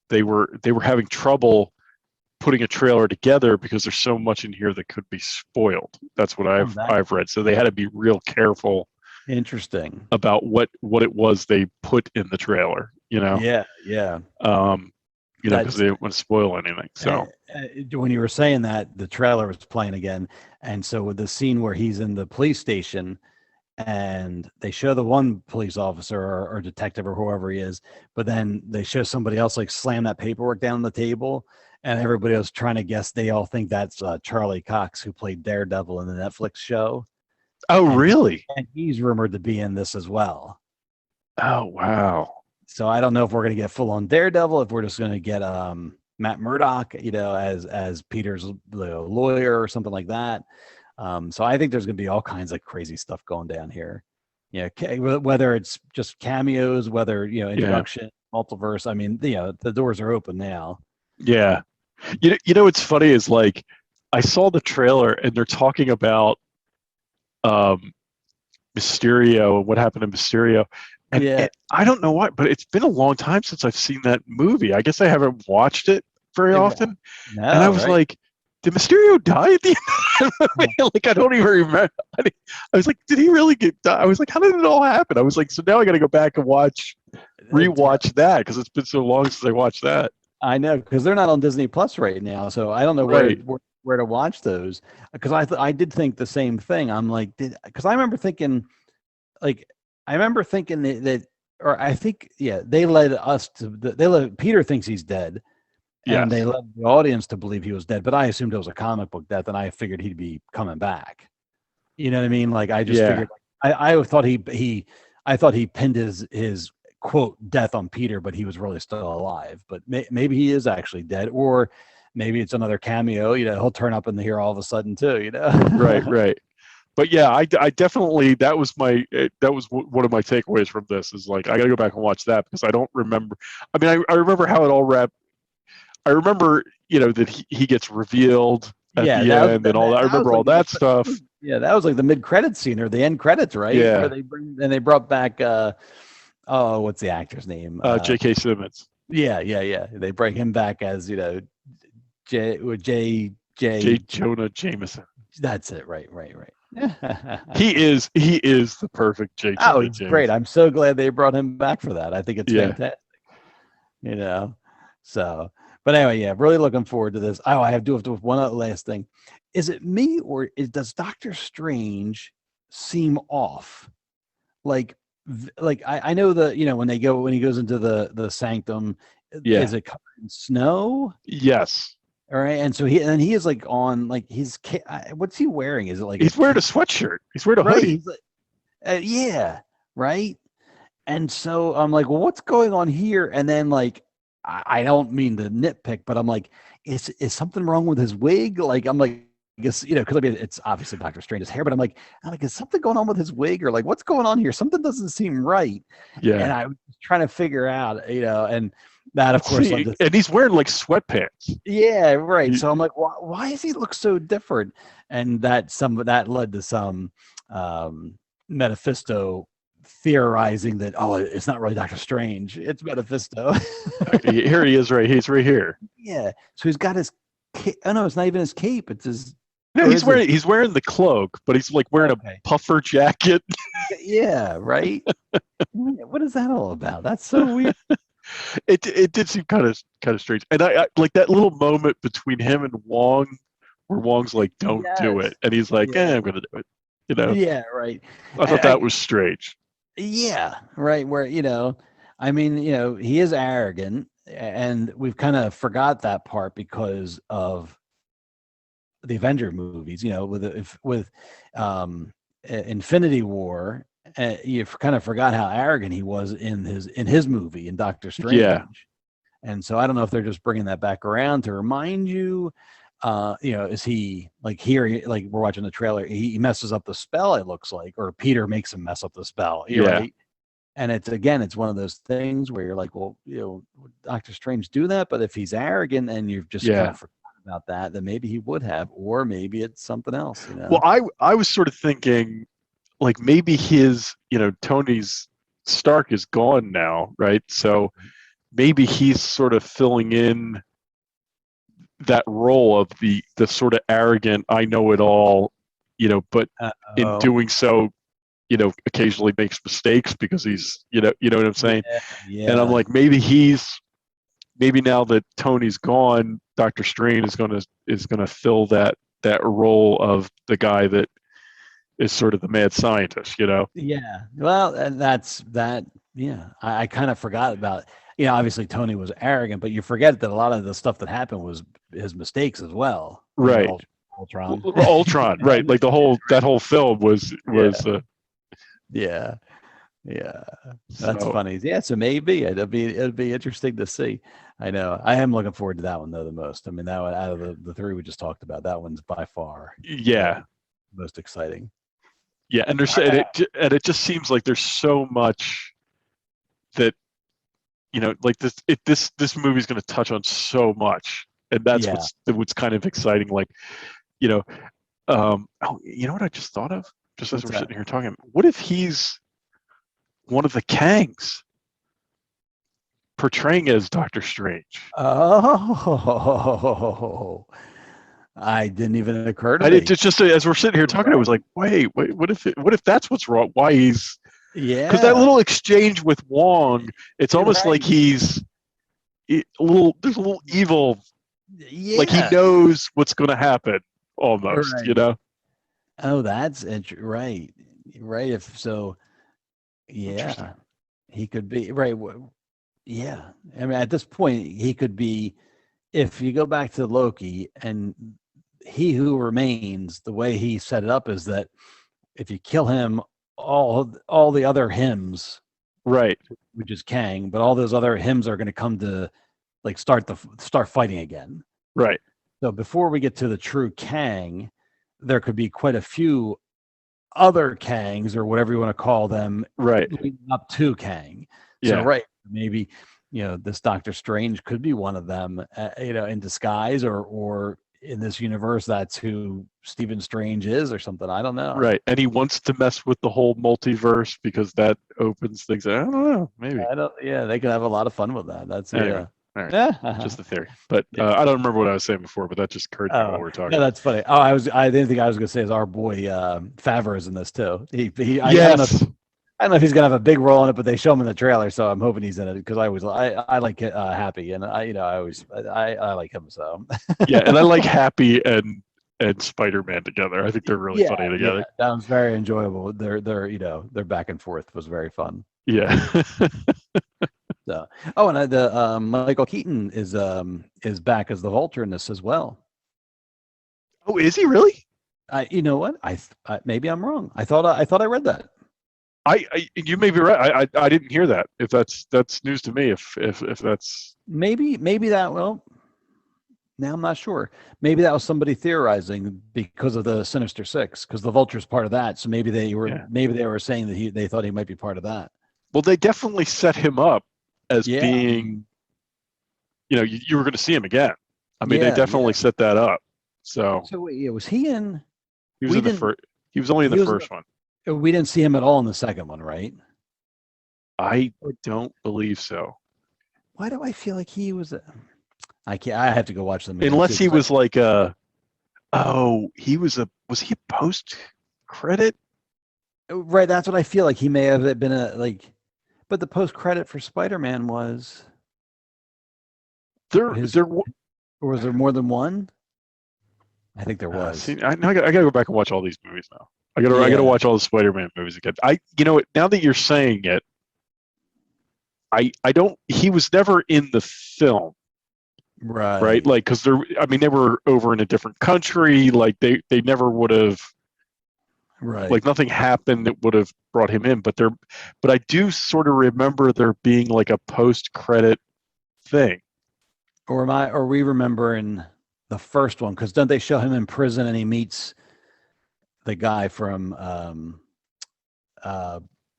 they were having trouble putting a trailer together because there's so much in here that could be spoiled. That's what I've read. So they had to be real careful.
Interesting.
About what it was they put in the trailer.
Yeah.
Because they didn't want to spoil anything. So
when you were saying that, the trailer was playing again, and so with the scene where he's in the police station, and they show the one police officer or detective or whoever he is, but then they show somebody else like slam that paperwork down on the table, and everybody else trying to guess. They all think that's Charlie Cox, who played Daredevil in the Netflix show.
Oh, really?
And he's rumored to be in this as well.
Oh, wow. So
I don't know if we're going to get full on Daredevil, if we're just going to get Matt Murdock, as Peter's lawyer or something like that. So I think there's going to be all kinds of crazy stuff going down here. Whether it's just cameos, whether introduction, multiverse. I mean, the doors are open now.
Yeah. What's funny is like I saw the trailer and they're talking about Mysterio and what happened to Mysterio. And I don't know why, but it's been a long time since I've seen that movie. I guess I haven't watched it very often. No, and I was like, did Mysterio die at the end of the movie? Like, I don't even remember. I was like, did he really die? I was like, how did it all happen? I was like, so now I got to go back and rewatch that because it's been so long since I watched that.
I know, because they're not on Disney Plus right now, so I don't know where to watch those. Because I did think the same thing. I'm like, because I remember thinking, that, or I think, they led us to, Peter thinks he's dead, and they led the audience to believe he was dead, but I assumed it was a comic book death, and I figured he'd be coming back. You know what I mean? Like, I just figured, I thought he pinned his quote death on Peter, but he was really still alive. But maybe he is actually dead, or maybe it's another cameo. He'll turn up in here all of a sudden too.
Right. But yeah, I definitely that was one of my takeaways from this is like I got to go back and watch that because I don't remember. I mean, I remember how it all wrapped. I remember that he gets revealed at the end and all that. I remember all that stuff.
Yeah, that was like the mid-credits scene or the end credits, right?
Yeah.
Where they brought back what's the actor's name?
J.K. Simmons.
Yeah. They bring him back as J.
Jonah Jameson.
That's it. Right.
He is the perfect J.
Oh, he's great. I'm so glad they brought him back for that. I think it's fantastic. So, but anyway, really looking forward to this. Oh, I have to do one other last thing. Is it me or does Doctor Strange seem off? Like I know when he goes into the sanctum, is it covered in snow?
Yes.
All right, and so he is like on like what's he wearing? Is it like
he's wearing a sweatshirt? He's wearing a hoodie.
Yeah, right. And so I'm like, well, what's going on here? And then like, I don't mean to nitpick, but I'm like, is something wrong with his wig? Like, I'm like, I guess, because I mean, it's obviously Doctor Strange's hair, but I'm like, is something going on with his wig, or like, what's going on here? Something doesn't seem right.
Yeah.
And I was trying to figure out, and that of course led to,
And he's wearing like sweatpants.
yeah, right. So I'm like, why does he look so different? And that led to some Mephisto theorizing that, oh, it's not really Doctor Strange, it's Mephisto.
Here he is, right? He's right here.
Yeah. So he's got his oh no, it's not even his cape. It's his.
No, he's wearing the cloak, but he's like wearing a puffer jacket.
Yeah, right. What is that all about? That's so weird.
It did seem kind of strange, and I like that little moment between him and Wong, where Wong's like, "Don't do it," and he's like, "I'm gonna do it."
Yeah, right.
I thought that was strange.
Yeah, right. Where I mean, he is arrogant, and we've kind of forgot that part because of the Avenger movies. With Infinity War, you've kind of forgot how arrogant he was in his movie in Doctor Strange.
Yeah.
And so I don't know if they're just bringing that back around to remind you. Is he like here? Like we're watching the trailer, he messes up the spell. It looks like, or Peter makes him mess up the spell. Right? And it's one of those things where you're like, well, would Doctor Strange do that? But if he's arrogant and you've just kind of forgotten about that, then maybe he would have, or maybe it's something else.
Well, I was sort of thinking, like maybe his, Tony's Stark is gone now, right? So maybe he's sort of filling in that role of the sort of arrogant, I know it all, but in doing so, occasionally makes mistakes because he's, you know what I'm saying?
Yeah.
And I'm like, maybe now that Tony's gone, Doctor Strange is gonna fill that role of the guy that is sort of the mad scientist,
Yeah. Well, and that's that. Yeah. I kind of forgot about, obviously Tony was arrogant, but you forget that a lot of the stuff that happened was his mistakes as well.
Right. Ultron, right? Like that whole film was.
Yeah. That's funny. Yeah, so maybe it'd be interesting to see. I know. I am looking forward to that one though the most. I mean, that one out of the three we just talked about, that one's by far most exciting.
Yeah, and it just seems like there's so much that like this movie's going to touch on so much, and that's what's kind of exciting. Like, you know what I just thought of? Just as we're sitting here talking, what if he's one of the Kangs portraying as Doctor Strange?
Oh, I didn't even occur to me.
Just as we're sitting here talking, I was like, wait, what if that's what's wrong? Why he's because that little exchange with Wong, it's almost like he's there's a little evil, like he knows what's going to happen almost,
Oh, that's right. If so, yeah, he could be right. Yeah, I mean, at this point, he could be. If you go back to Loki, and he who remains, the way he set it up is that if you kill him, all the other hymns,
right,
which is Kang, but all those other hymns are going to come to like start fighting again.
Right.
So before we get to the true Kang, there could be quite a few other Kangs or whatever you want to call them,
right,
leading up to Kang.
Yeah.
So maybe this Doctor Strange could be one of them, in disguise, or in this universe, that's who Stephen Strange is, or something. I don't know.
Right, and he wants to mess with the whole multiverse because that opens things. I don't know. Maybe.
Yeah, they could have a lot of fun with that. That's
anyway. All right. Just a theory, but I don't remember what I was saying before. But that just occurred to me while we were talking.
No, that's funny. Oh, I didn't think I was going to say is our boy Favre is in this too.
Yes.
I don't know if he's gonna have a big role in it, but they show him in the trailer, so I'm hoping he's in it because I like Happy, and I like him. So
yeah, and I like Happy and Spider-Man together. I think they're really funny together.
Yeah, that was very enjoyable. Their back and forth was very fun.
Yeah.
So, and the Michael Keaton is back as the Vulture in this as well.
Oh, is he really?
You know what? I maybe I'm wrong. I thought I read that.
You may be right. I didn't hear that. If that's news to me. If that's
Maybe that. Well, now I'm not sure. Maybe that was somebody theorizing because of the Sinister Six, because the Vulture's part of that. So maybe they were saying that they thought he might be part of that.
well, they definitely set him up as
Yeah.
being, you were going to see him again. I mean, they definitely set that up. So
was he in?
he was in the first. He was only in the first one.
We didn't see him at all in the second one, right?
I don't believe so.
Why do I feel like he was? I can't. I have to go watch them again,
Unless
too,
he was like was he a post credit?
right. That's what I feel like. He may have been but the post credit for Spider-Man was
There
or was there more than one? I think there was.
I gotta go back and watch all these movies now. I gotta watch all the Spider-Man movies again. Now that you're saying it, I don't. He was never in the film, right? Like, because they were over in a different country. Like they never would have.
Right.
Like nothing happened that would have brought him in, but I do sort of remember there being like a post-credit thing.
Or we remember in the first one, because don't they show him in prison and he meets the guy from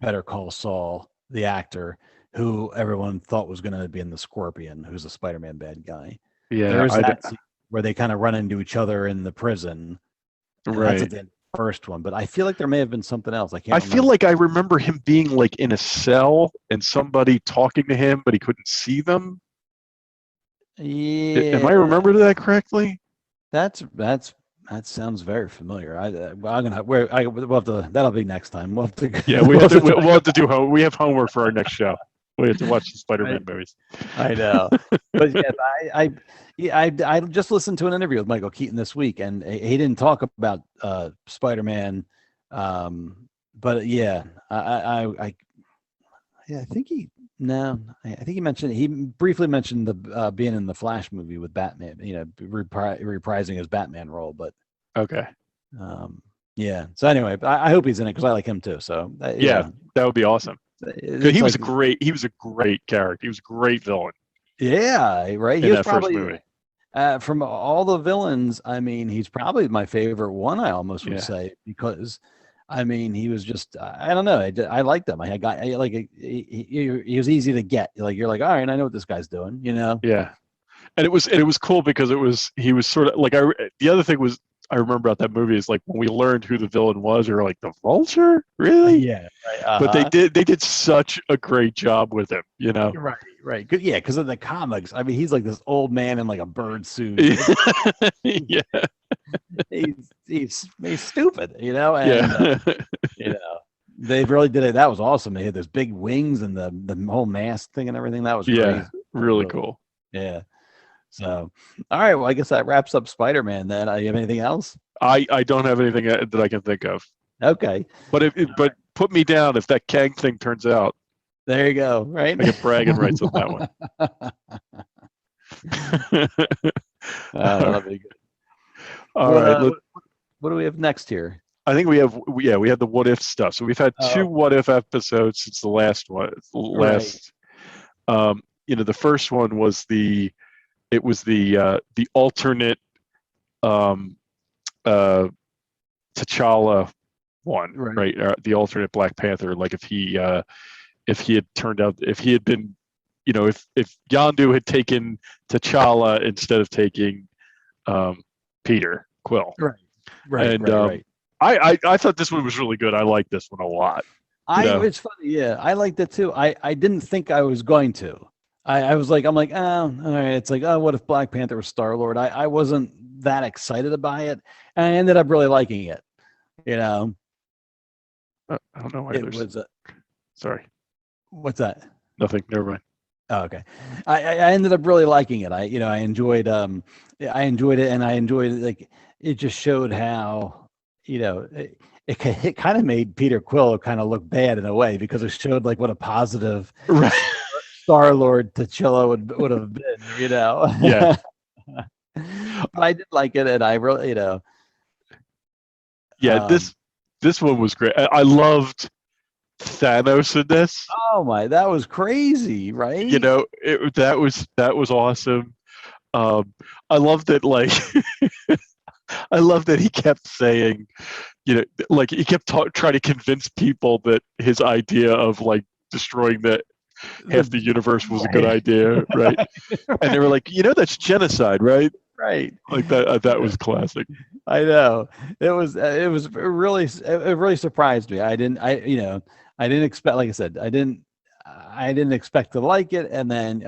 Better Call Saul, the actor who everyone thought was going to be in the Scorpion, who's a Spider-Man bad guy.
Yeah,
there's that scene where they kind of run into each other in the prison.
Right.
That's the first one, but I feel like there may have been something else.
I feel like I remember him being like in a cell and somebody talking to him, but he couldn't see them.
Yeah.
Am I remembering that correctly?
That sounds very familiar. That'll be next time. We'll have to.
Yeah, we'll have to do. We have homework for our next show. We have to watch the Spider-Man movies.
I know, but I just listened to an interview with Michael Keaton this week, and he didn't talk about Spider-Man, but yeah, I think he mentioned he briefly mentioned the being in the Flash movie with Batman, reprising his Batman role, but
okay,
yeah. So anyway, I hope he's in it because I like him too. So
that would be awesome. He was a great character. He was a great villain.
Yeah, right.
He was probably first movie.
From all the villains. I mean, he's probably my favorite one. I almost would say because, I mean, he was just I don't know. I liked him. He was easy to get. Like you're like, all right, I know what this guy's doing.
Yeah, and it was cool because he was sort of like the other thing was. I remember about that movie is like when we learned who the villain was, we were like, the Vulture? Really?
Yeah. Right.
But they did such a great job with him,
Right. Good. Yeah, because in the comics, I mean, he's like this old man in like a bird suit.
Yeah.
he's stupid, and they really did it. That was awesome. They had those big wings and the whole mask thing and everything. That was crazy.
Really cool.
Yeah. So, all right. Well, I guess that wraps up Spider-Man. Then, you have anything else?
I don't have anything that I can think of.
Okay.
But but put me down if that Kang thing turns out.
There you go. Right.
I can brag and rights on that one.
That'll be good.
All right.
What do we have next here?
I think we have the what if stuff. So we've had two what if episodes since the last one. The first one was the alternate T'Challa one, right? The alternate Black Panther. Like if he had turned out, if he had been, if Yondu had taken T'Challa instead of taking Peter Quill.
Right.
I thought this one was really good. I like this one a lot.
It's funny. Yeah, I liked it too. I didn't think I was going to. I'm like, oh, all right. It's like, oh, what if Black Panther was Star-Lord? I wasn't that excited by it, and I ended up really liking it.
I don't know why
it was.
Sorry.
What's that?
Nothing. Never mind.
Oh, okay. I ended up really liking it. I enjoyed it, and I enjoyed it. Like it just showed how it kind of made Peter Quill kind of look bad in a way because it showed like what a positive.
Right.
Star-Lord T'Challa would have been,
Yeah.
I did like it, and I really,
Yeah, this one was great. I loved Thanos in this.
Oh my, that was crazy, right?
You know, that was awesome. I love that. Like, I love that he kept saying, you know, like he kept trying to convince people that his idea of like destroying half the universe was a good idea, right? And they were like, you know, that's genocide, right?
Right.
Like that was classic.
I know. It really surprised me. I didn't expect, like I said, I didn't expect to like it. And then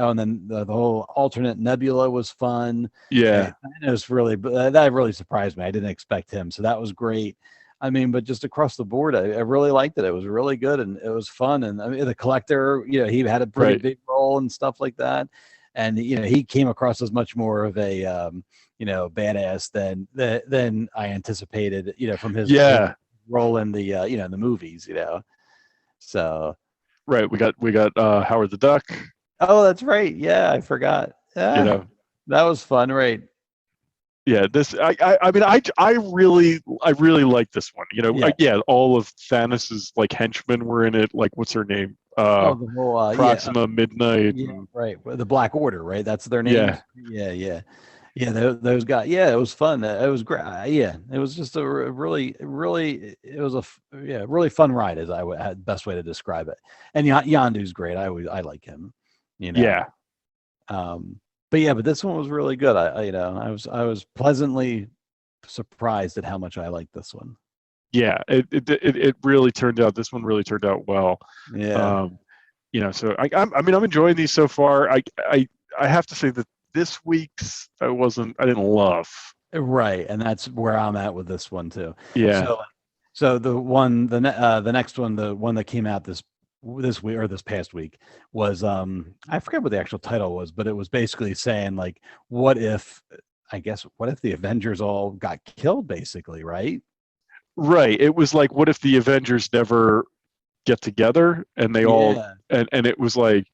the whole alternate Nebula was fun.
Yeah.
And it was that really surprised me. I didn't expect him. So that was great. I mean, but just across the board, I really liked it. It was really good and it was fun. And I mean, the Collector, you know, he had a pretty big role and stuff like that. And, you know, he came across as much more of a, you know, badass than I anticipated, you know, from his role in the, you know, in the movies, you know. So.
Right. We got Howard the Duck.
Oh, that's right. Yeah, I forgot. Yeah.
You know.
That was fun, right?
Yeah, I mean I really like this one. You know, all of Thanos's like henchmen were in it. Like, what's her name?
The whole
Proxima Midnight.
Yeah, right. The Black Order, right? That's their name. Yeah. Those guys. Yeah, it was fun. It was great. Yeah, it was just a really fun ride. As I had best way to describe it. And Yondu's great. I like him. You know.
Yeah.
But this one was really good. I was pleasantly surprised at how much I liked this one.
Yeah, it really turned out. This one really turned out well.
Yeah.
You know, so I'm enjoying these so far. I have to say that this week's I didn't love.
Right, and that's where I'm at with this one too.
Yeah.
So the next one, the one that came out this week or this past week was I forget what the actual title was, but it was basically saying like, what if the Avengers all got killed, basically, right?
Right. It was like, what if the Avengers never get together and they all and it was like,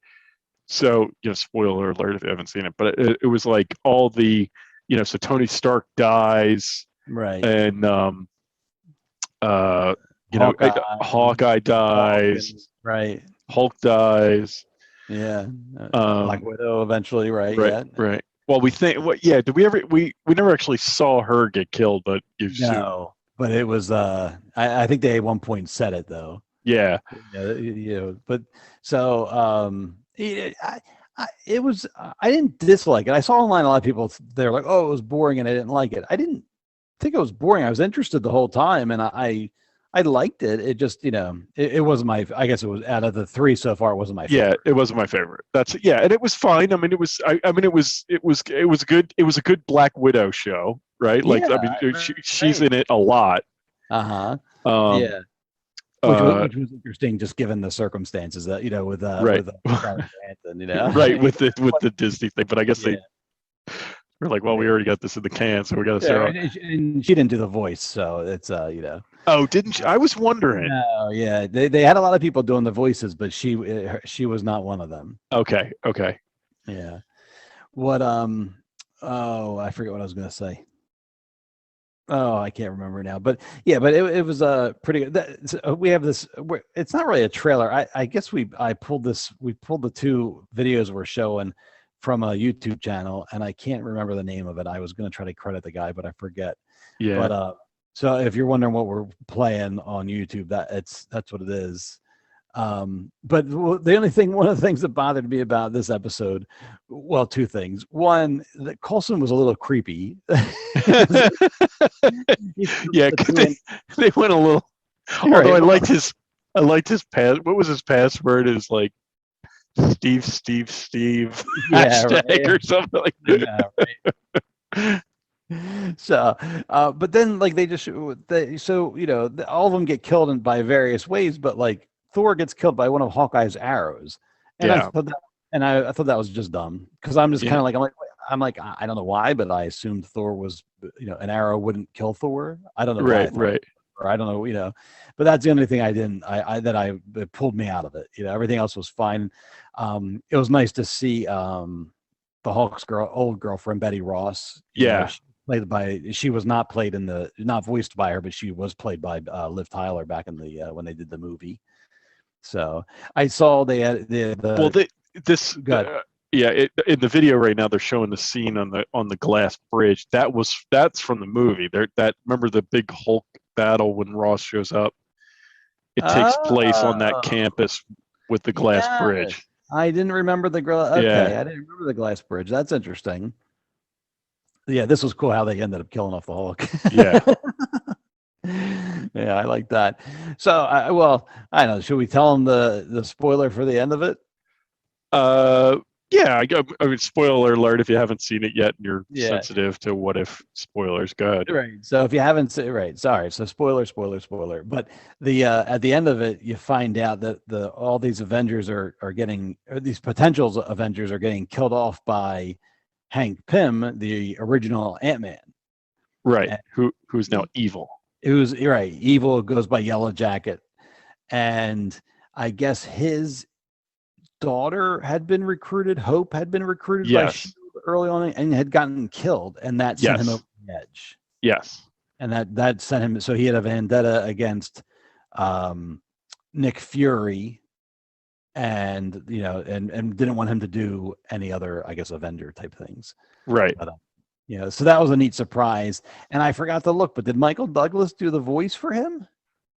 so, you know, spoiler alert if you haven't seen it, but it was like all the, you know, so Tony Stark dies,
right,
and you know, Hawkeye dies,
right,
Hulk dies,
Black Widow eventually, right?
Right. Well, we think, did we ever, we never actually saw her get killed, but
but it was I think they at one point said it though.
Yeah.
You know, but so it was, I didn't dislike it. I saw online a lot of people, they're like, oh, it was boring and I didn't like it. I didn't think it was boring. I was interested the whole time and I liked it. It just, you know, it wasn't I guess it was out of the three so far, it wasn't my favorite.
Yeah, it wasn't my favorite. And it was fine. I mean, it was good. It was a good Black Widow show, right? Like, I mean, she's in it a lot.
Which was interesting, just given the circumstances that, you know, with Brandon, you know,
right, with the Disney thing. But I guess they were like, well, we already got this in the can, so we got to start.
And she didn't do the voice, so it's you know.
Oh, didn't she? I was wondering.
No, yeah, they had a lot of people doing the voices, but she was not one of them.
Okay.
Yeah. What I forget what I was gonna say. Oh, I can't remember now, but yeah, but it was pretty good. We have this. It's not really a trailer. I guess we pulled the two videos we're showing from a YouTube channel, and I can't remember the name of it. I was going to try to credit the guy, but I forget.
Yeah.
But so if you're wondering what we're playing on YouTube, that's what it is. But one of the things that bothered me about this episode, well, two things. One, that Coulson was a little creepy.
Yeah, they went a little. Although I liked his pass. What was his password? Is like Steve hashtag or something like that.
Yeah, right. So, but then like so you know, all of them get killed by various ways, but like Thor gets killed by one of Hawkeye's arrows, and I thought that was just dumb because I'm just kind of like I'm like I don't know why, but I assumed Thor was, you know, an arrow wouldn't kill Thor. I don't know.
Right.
Or I don't know, you know, but that's the only thing it pulled me out of it. You know, everything else was fine. It was nice to see the Hulk's old girlfriend Betty Ross.
Yeah.
She was not voiced by her, but she was played by Liv Tyler back in the when they did the movie. So I saw they had
this
Good.
in the video right now they're showing the scene on the glass bridge. That's from the movie. Remember the big Hulk battle when Ross shows up? It takes place on that campus with the glass bridge.
I didn't remember the okay.
Yeah.
I didn't remember the glass bridge. That's interesting. Yeah, this was cool how they ended up killing off the Hulk.
Yeah.
Yeah, I like that. So, I don't know. Should we tell them the spoiler for the end of it?
Yeah. I mean, spoiler alert if you haven't seen it yet and you're
Yeah.
sensitive to what if spoilers. Go ahead.
Right. So if you haven't seen, right, sorry. So spoiler. But the at the end of it, you find out that all these Avengers are getting, or these potential Avengers are getting killed off by Hank Pym, the original Ant-Man.
Right. Who's now evil.
Who's right, evil, goes by Yellow Jacket. And I guess his daughter had been recruited, Hope had been recruited by
Yes.
Shield early on and had gotten killed, and that sent him
Yes.
over the edge.
Yes.
And that sent him, so he had a vendetta against Nick Fury, and and didn't want him to do any other, I guess, Avenger type things.
Right.
But, so that was a neat surprise. And I forgot to look, but did Michael Douglas do the voice for him?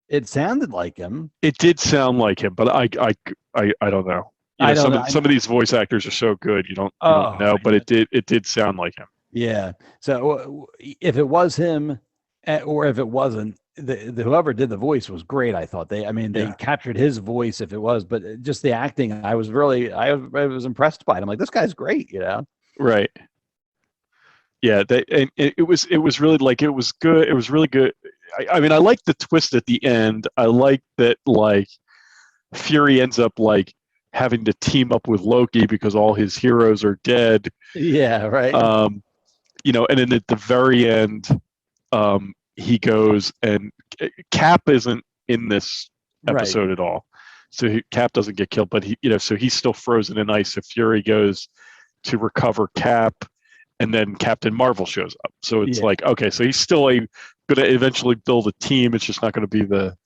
It sounded like him.
It did sound like him, but I don't know.
I don't know.
Some of these voice actors are so good you don't
Oh,
know, but it did sound like him.
Yeah. So if it was him, or if it wasn't, whoever did the voice was great. I thought they captured his voice if it was, but just the acting, I was impressed by it. I'm like, this guy's great,
Right. Yeah. It was really like, it was good. It was really good. I mean, I like the twist at the end. I like that, like, Fury ends up like having to team up with Loki because all his heroes are dead.
Yeah. Right.
And then at the very end, he goes and Cap isn't in this episode at all. So Cap doesn't get killed, but so he's still frozen in ice. So Fury goes to recover Cap, and then Captain Marvel shows up. So it's like, okay, so he's still going to eventually build a team. It's just not going to be the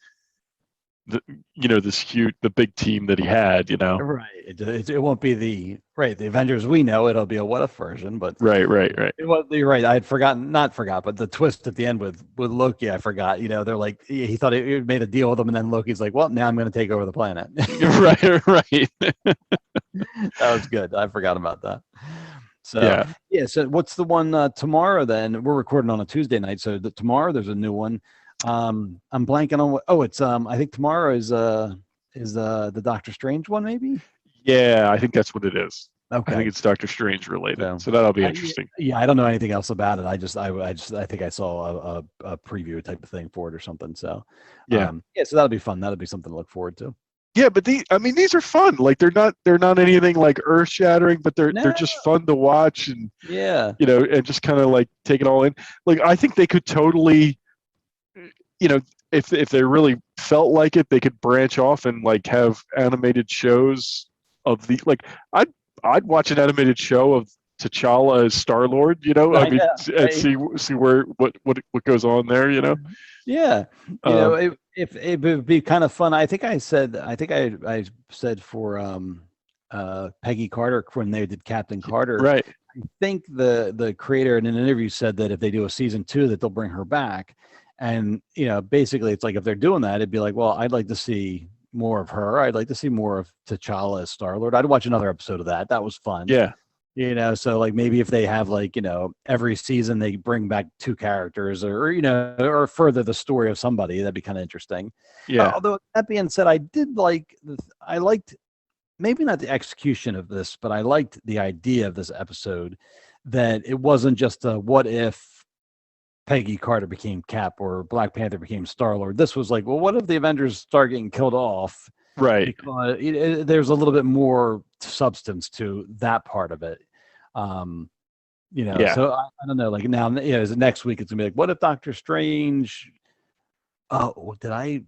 this huge, the big team that he had,
Right. It won't be the Avengers we know. It'll be a what if version, but
right.
You're right. I had not forgot, but the twist at the end with Loki, I forgot. They're like, he thought he made a deal with them, and then Loki's like, well, now I'm going to take over the planet.
right.
That was good. I forgot about that. So yeah. So what's the one tomorrow? Then we're recording on a Tuesday night, so tomorrow there's a new one. I'm blanking on what. Oh, it's I think tomorrow is the Doctor Strange one, maybe.
Yeah, I think that's what it is.
Okay.
I think it's Doctor Strange related, so that'll be interesting.
I don't know anything else about it. I think I saw a preview type of thing for it or something. So so that'll be fun. That'll be something to look forward to. Yeah,
but these are fun. Like they're not anything like earth shattering, but they're just fun to watch, and and just kind of like take it all in. Like I think they could totally, if they really felt like it, they could branch off and like have animated shows of the like. I'd watch an animated show of T'Challa as Star-Lord, and see where what goes on there,
Yeah, it would be kind of fun. I think I said for Peggy Carter when they did Captain Carter.
Right.
I think the creator in an interview said that if they do a season 2, that they'll bring her back, and basically it's like if they're doing that, it'd be like, well, I'd like to see more of her. I'd like to see more of T'Challa as Star-Lord. I'd watch another episode of that. That was fun.
Yeah.
So like maybe if they have like, every season they bring back 2 characters or further the story of somebody, that'd be kind of interesting.
Yeah.
Although that being said, I liked maybe not the execution of this, but I liked the idea of this episode, that it wasn't just a what if Peggy Carter became Cap or Black Panther became Star-Lord. This was like, well, what if the Avengers start getting killed off?
Right.
Because there's a little bit more substance to that part of it. So I don't know, like now, is it next week? It's gonna be like, what if Doctor Strange? Oh, I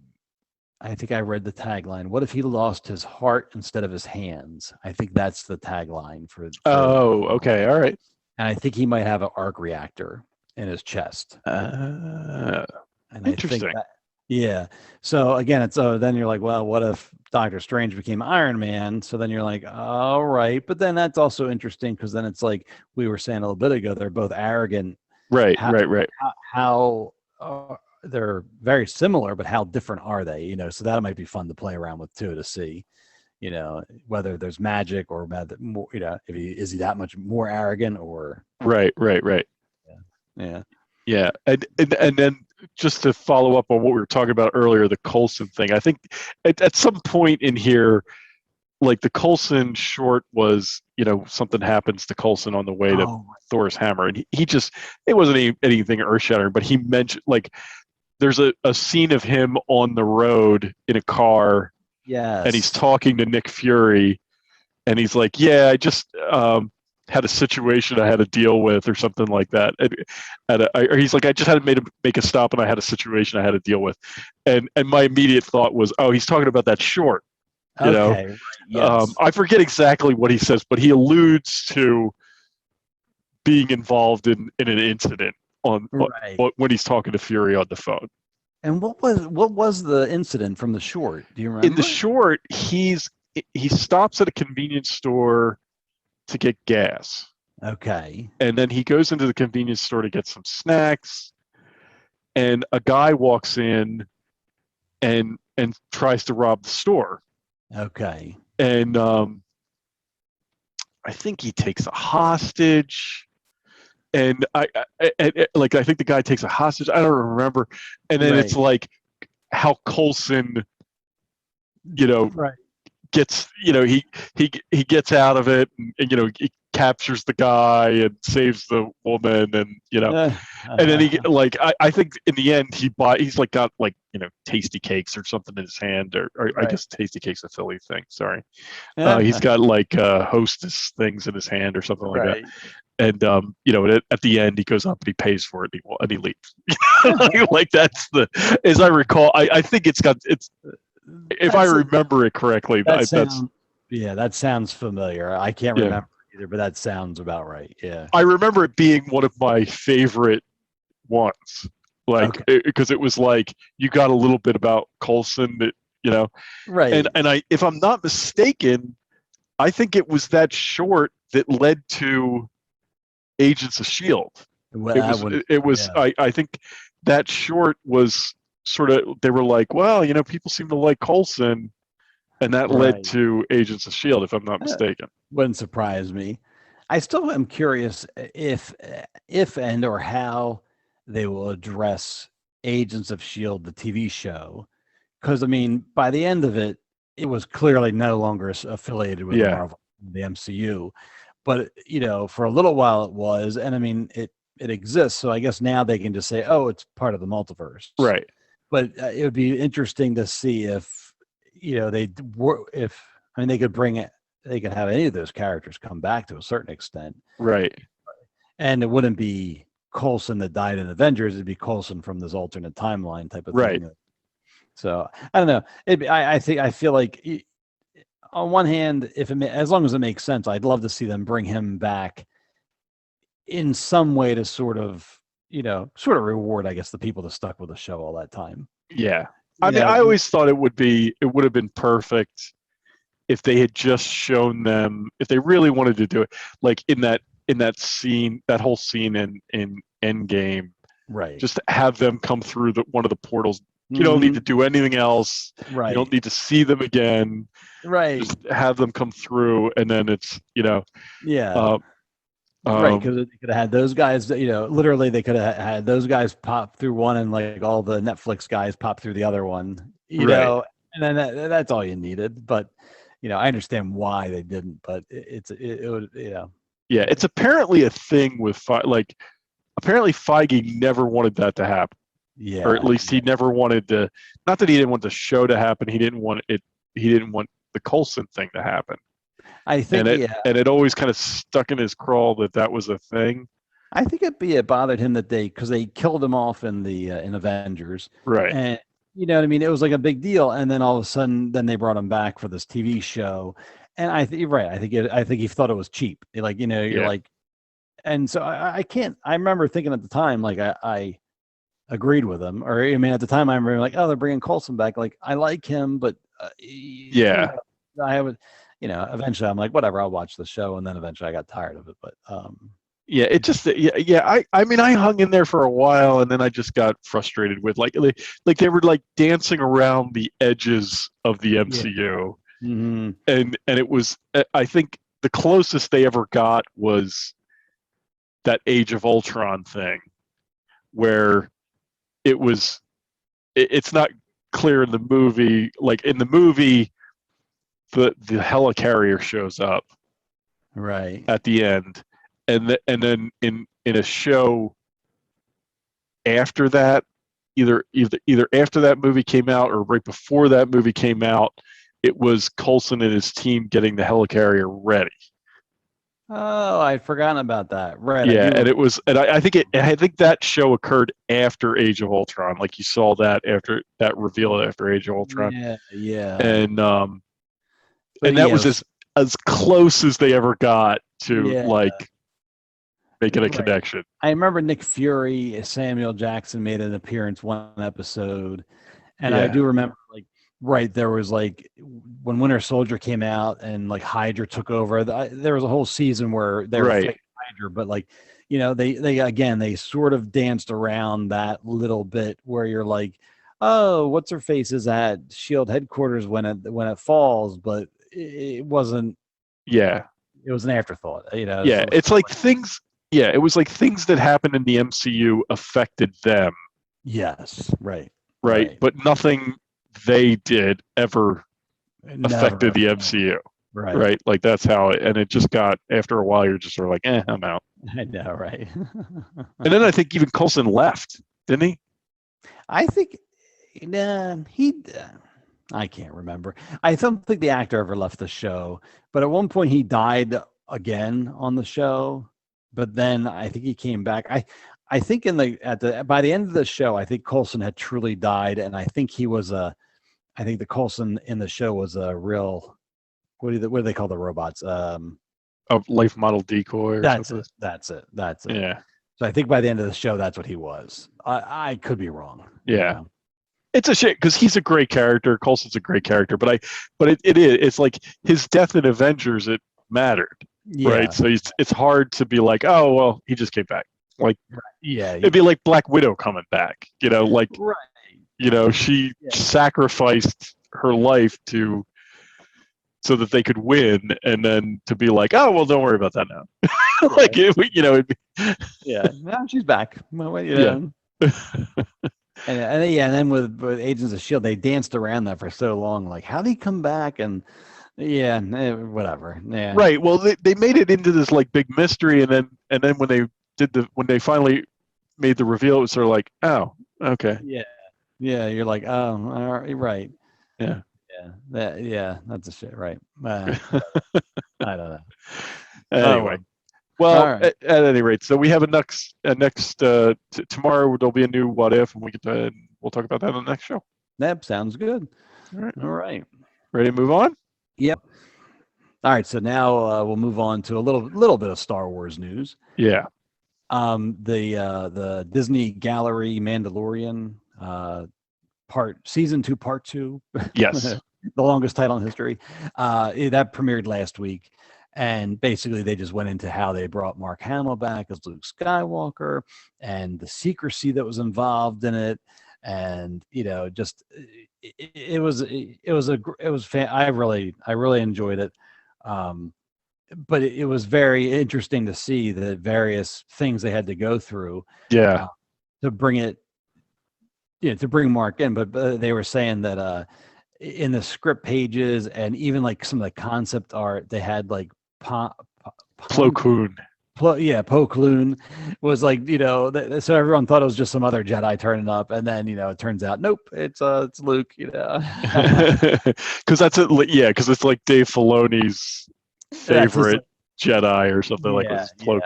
think I read the tagline. What if he lost his heart instead of his hands? I think that's the tagline for
Oh, okay. All right.
And I think he might have an arc reactor in his chest.
And
and
interesting.
I think that, so again, it's then you're like, well, what if Doctor Strange became Iron Man. So then you're like, all right. But then that's also interesting because then it's like we were saying a little bit ago, they're both arrogant.
Right,
How,
right.
how they're very similar, but how different are they? You know, so that might be fun to play around with too, to see, you know, whether there's magic or more, you know, is he that much more arrogant or
Right.
yeah.
And then just to follow up on what we were talking about earlier, the Coulson thing. I think at some point in here, like the Coulson short was, you know, something happens to Coulson on the way to Thor's hammer, and he just, it wasn't anything earth shattering, but he mentioned, like, there's a scene of him on the road in a car, and he's talking to Nick Fury, and he's like, yeah, I just had a situation I had to deal with, or something like that. Or he's like, I just had to make a stop, and I had a situation I had to deal with, and my immediate thought was, oh, he's talking about that short. You know,
yes.
I forget exactly what he says, but he alludes to being involved in an incident when he's talking to Fury on the phone.
And what was the incident from the short? Do you remember?
In the short, he stops at a convenience store to get gas.
Okay.
And then he goes into the convenience store to get some snacks, and a guy walks in and tries to rob the store.
Okay.
And I think he takes a hostage, and I think the guy takes a hostage. I don't remember. And then it's like how Coulson, you know, gets, you know, he gets out of it, and you know, he captures the guy and saves the woman, and you know, and then he, like, I think in the end he's like got, like, you know, tasty cakes or something in his hand, or I guess tasty cakes a Philly thing. Sorry, he's got like Hostess things in his hand or something like that. And you know, at the end he goes up and he pays for it, and he leaves. Like that's as I recall. I think it's if I remember it correctly.
That sounds familiar. I can't remember either, but that sounds about right. Yeah.
I remember it being one of my favorite ones, like, because it was like you got a little bit about Coulson, that, you know, and I, if I'm not mistaken, I think it was that short that led to Agents of S.H.I.E.L.D. It was. I think that short was sort of, they were like, well, you know, people seem to like Coulson, and that led to Agents of S.H.I.E.L.D., if I'm not mistaken.
Wouldn't surprise me. I still am curious if and or how they will address Agents of S.H.I.E.L.D., the TV show, because I mean, by the end of it, it was clearly no longer affiliated with Marvel, the MCU. But you know, for a little while it was, and I mean, it exists. So I guess now they can just say, oh, it's part of the multiverse,
right?
But it would be interesting to see if, you know, they could bring it, they could have any of those characters come back to a certain extent,
right?
And it wouldn't be Coulson that died in Avengers; it'd be Coulson from this alternate timeline type of thing. So I don't know. I feel like, on one hand, as long as it makes sense, I'd love to see them bring him back in some way to sort of reward, I guess, the people that stuck with the show all that time.
Yeah. I mean, I always thought it would have been perfect if they had just shown them, if they really wanted to do it, like in that scene, that whole scene in Endgame,
right?
Just have them come through one of the portals. You don't need to do anything else.
Right.
You don't need to see them again.
Right.
Just have them come through, and then it's, you know.
Yeah. Right, because they could have had those guys, you know, literally they could have had those guys pop through one, and like all the Netflix guys pop through the other one, you know, and then that's all you needed. But, you know, I understand why they didn't, but it would, you know.
Yeah, it's apparently a thing with, like, apparently Feige never wanted that to happen.
Yeah.
Or at least he never wanted to, not that he didn't want the show to happen, he didn't want the Coulson thing to happen.
I think,
and it always kind of stuck in his crawl that was a thing.
I think it bothered him because they killed him off in in Avengers,
right?
And you know what I mean. It was like a big deal, and then all of a sudden, then they brought him back for this TV show, and I think you're right. I think he thought it was cheap. Like, you know, you're like, and so I can't. I remember thinking at the time, like I agreed with him, or I mean, at the time I remember like, oh, they're bringing Coulson back. Like, I like him, but
Yeah.
I would, eventually I'm like, whatever, I'll watch the show, and then eventually I got tired of it. But
Yeah, it just I mean I hung in there for a while, and then I just got frustrated with like they were like dancing around the edges of the MCU,
mhm.
and it was I think the closest they ever got was that Age of Ultron thing, where it's not clear in the movie. Like in the movie, the helicarrier shows up
Right.
at the end, and then in a show after that, either after that movie came out or right before that movie came out, it was Coulson and his team getting the helicarrier ready.
Oh, I'd forgotten about that. Right. I
Yeah,
do.
and it was, and I think that show occurred after Age of Ultron. Like you saw that after that reveal after Age of Ultron,
Yeah. Yeah.
and
But
that
yeah,
was as close as they ever got to
yeah.
like making a
Right.
connection.
I remember Nick Fury, Samuel Jackson made an appearance one episode, and I
Yeah.
do remember right, there was like when Winter Soldier came out and like Hydra took over. There was a whole season where they were
Right.
fighting Hydra, but like they sort of danced around that little bit where you're like, oh, what's her face is at Shield headquarters when it falls, but it wasn't.
Yeah.
It was an afterthought.
Yeah, it's like things. Yeah, it was like things that happened in the MCU affected them,
Yes, right.
right? But nothing they did ever
Never.
affected the MCU,
Right.
right? Like that's how it, and it just got after a while, you're just sort of like, I'm out.
I know, right?
And then I think even Coulson left, didn't he?
I think I can't remember. I don't think the actor ever left the show, but at one point he died again on the show. But then I think he came back. I think by the end of the show, I think Coulson had truly died, and I think I think the Coulson in the show was a real. What do they call the robots?
A life model decoy. Or
That's
something.
it. That's it. That's it.
Yeah.
So I think by the end of the show, that's what he was. I could be wrong.
Yeah. It's a shit because he's a great character. Coulson's a great character, but it's like his death in Avengers, it mattered, right? So it's hard to be like, oh well, he just came back. Like, it'd be like Black Widow coming back, like,
right.
She sacrificed her life so that they could win, and then to be like, oh well, don't worry about that now. Like, it'd be,
yeah, no, she's back. And then with Agents of S.H.I.E.L.D., they danced around that for so long. Like, how did he come back? And whatever. Yeah.
Right. Well, they made it into this like big mystery, and then when they finally made the reveal, it was sort of like, oh, okay.
Yeah. Yeah. You're like, oh, all right, right.
Yeah.
Yeah. That's a shit. Right. I don't know.
Anyway. Well, right. At any rate, so we have a next tomorrow. There'll be a new What If, and we'll talk about that on the next show.
That sounds good.
All right.
Ready
to move on?
Yep. All right. So now we'll move on to a little bit of Star Wars news.
Yeah.
The Disney Gallery Mandalorian season 2, part 2.
Yes.
The longest title in history. That premiered last week. And basically, they just went into how they brought Mark Hamill back as Luke Skywalker, and the secrecy that was involved in it, and just it was I really enjoyed it, but it was very interesting to see the various things they had to go through, to bring it, to bring Mark in. But they were saying that in the script pages and even like some of the concept art, they had like
Plo Koon.
Plo Koon was like, so everyone thought it was just some other Jedi turning up, and then it turns out nope, it's Luke. Because
that's it. Yeah, because it's like Dave Filoni's favorite Jedi or something like this. Plo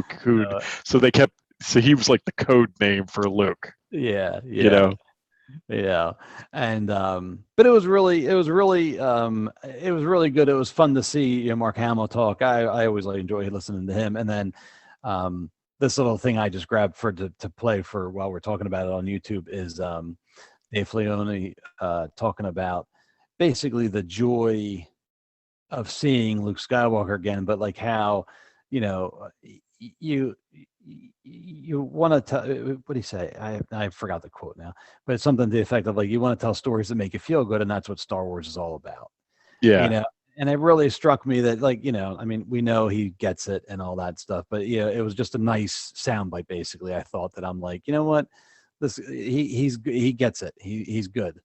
Koon. So he was like the code name for Luke.
Yeah.
Yeah,
and but it was really good. It was fun to see Mark Hamill talk. I always enjoy listening to him. And then this little thing I just grabbed to play for while we're talking about it on YouTube is Dave Filoni talking about basically the joy of seeing Luke Skywalker again, but like how, you know, you want to tell, what do you say? I forgot the quote now, but it's something to the effect of like, you want to tell stories that make you feel good. And that's what Star Wars is all about,
Yeah.
you know? And it really struck me that, like, you know, I mean, we know he gets it and all that stuff, but yeah, it was just a nice soundbite. Basically, I thought that I'm like, you know what, he gets it. He's good.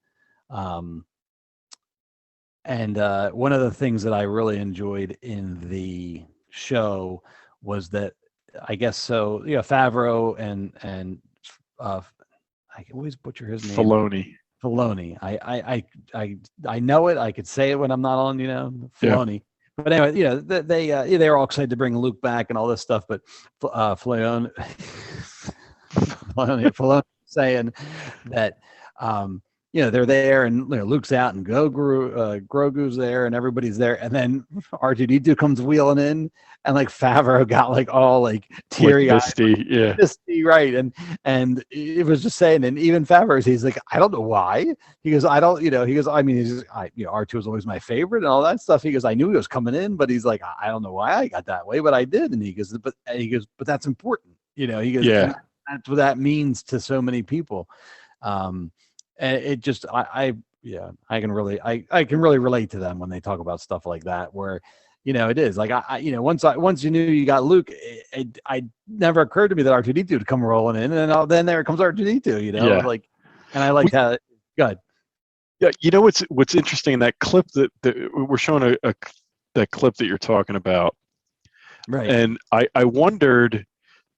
And one of the things that I really enjoyed in the show was that, I guess so, you know, Favreau and I always butcher his name. Filoni. I know it. I could say it when I'm not on, you know, Filoni. Yeah. But anyway, you know, they were all excited to bring Luke back and all this stuff. But Filoni saying that, you know, they're there and, you know, Luke's out and Grogu's there and everybody's there. And then R2-D2 comes wheeling in and like Favreau got like all like teary eyed. Misty, right. And it was just saying, and even Favreau, he's like, I don't know why. He goes, I don't, you know, he goes, I mean, you know, R2 was always my favorite and all that stuff. He goes, I knew he was coming in, but he's like, I don't know why I got that way, but I did. And he goes, but that's important. You know, he goes, yeah, that's what that means to so many people. And it just, I can really relate to them when they talk about stuff like that, where, you know, it is like, you know, once you knew you got Luke, it never occurred to me that R2-D2 would come rolling in, and then there comes R2-D2, you know, like, and I liked how, good.
Yeah. You know, what's interesting in that clip that we're showing that clip that you're talking about.
Right.
And I wondered,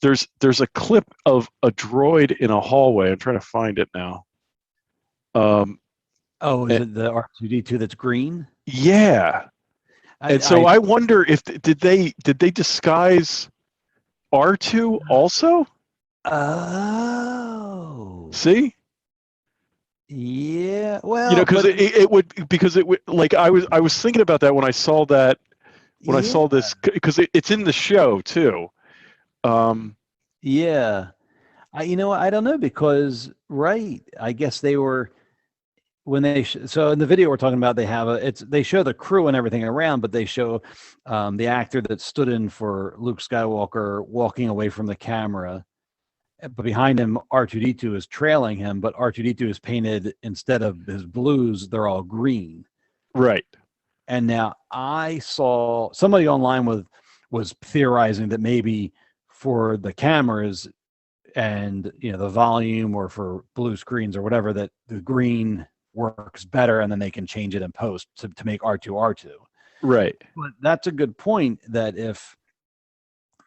there's a clip of a droid in a hallway. I'm trying to find it now.
Is it the R2-D2 that's green?
Yeah. I wonder if did they disguise R2 also?
Oh.
See?
Yeah. Well,
you know, because it would like I was thinking about that when I saw that I saw this, because it's in the show too.
Yeah. You know, I don't know, because I guess they were, when they so in the video we're talking about, they show the crew and everything around, but they show the actor that stood in for Luke Skywalker walking away from the camera, but behind him R2-D2 is trailing him, but R2-D2 is painted, instead of his blues, they're all green.
Right.
And now I saw somebody online was theorizing that maybe for the cameras and, you know, the volume, or for blue screens or whatever, that the green works better, and then they can change it in post to make R2.
Right.
But that's a good point, that if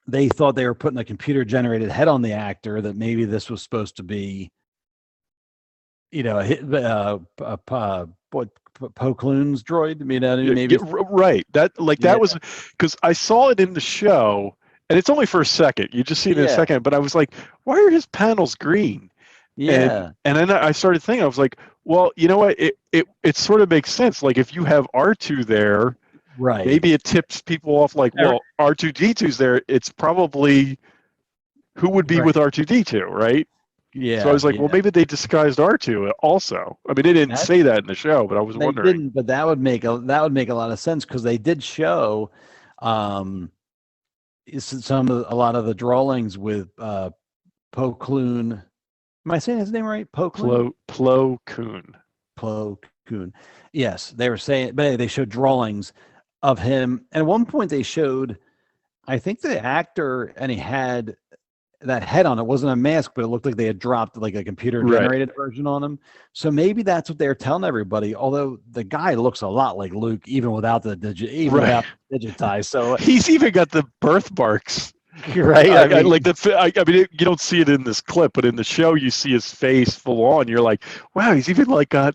they thought they were putting a computer generated head on the actor, that maybe this was supposed to be, you know, Poe Kloon's droid, you know, maybe.
Right. That was, because I saw it in the show, and it's only for a second. You just see it in a second, but I was like, why are his panels green?
Yeah.
And then I started thinking, I was like, well, you know what? It sort of makes sense. Like, if you have R2 there,
right,
maybe it tips people off, like, well, R2-D2's there. It's probably who would be with R2-D2, right?
Yeah.
So I was like, well, maybe they disguised R2 also. I mean, they didn't say that in the show, but I was wondering.
They didn't, but that would make a lot of sense, because they did show a lot of the drawings with Poe Kloon. Am I saying his name right? Poe Kloon?
Plo Koon.
Plo Koon. Yes, they were saying, but they showed drawings of him. And at one point they showed, I think, the actor, and he had that head on. It wasn't a mask, but it looked like they had dropped like a computer generated version on him. So maybe that's what they're telling everybody. Although the guy looks a lot like Luke, even without the without digitized. So
he's even got the birthmarks.
Right.
I mean, you don't see it in this clip, but in the show you see his face full on. You're like, wow, he's even like got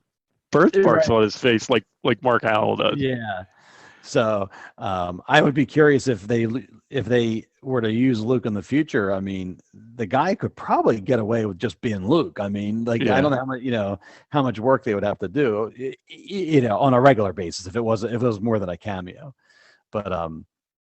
birthmarks on his face, like Mark Hamill does.
Yeah. So I would be curious if they were to use Luke in the future. I mean, the guy could probably get away with just being Luke. I mean, like, I don't know how much work they would have to do, you know, on a regular basis if it was more than a cameo. But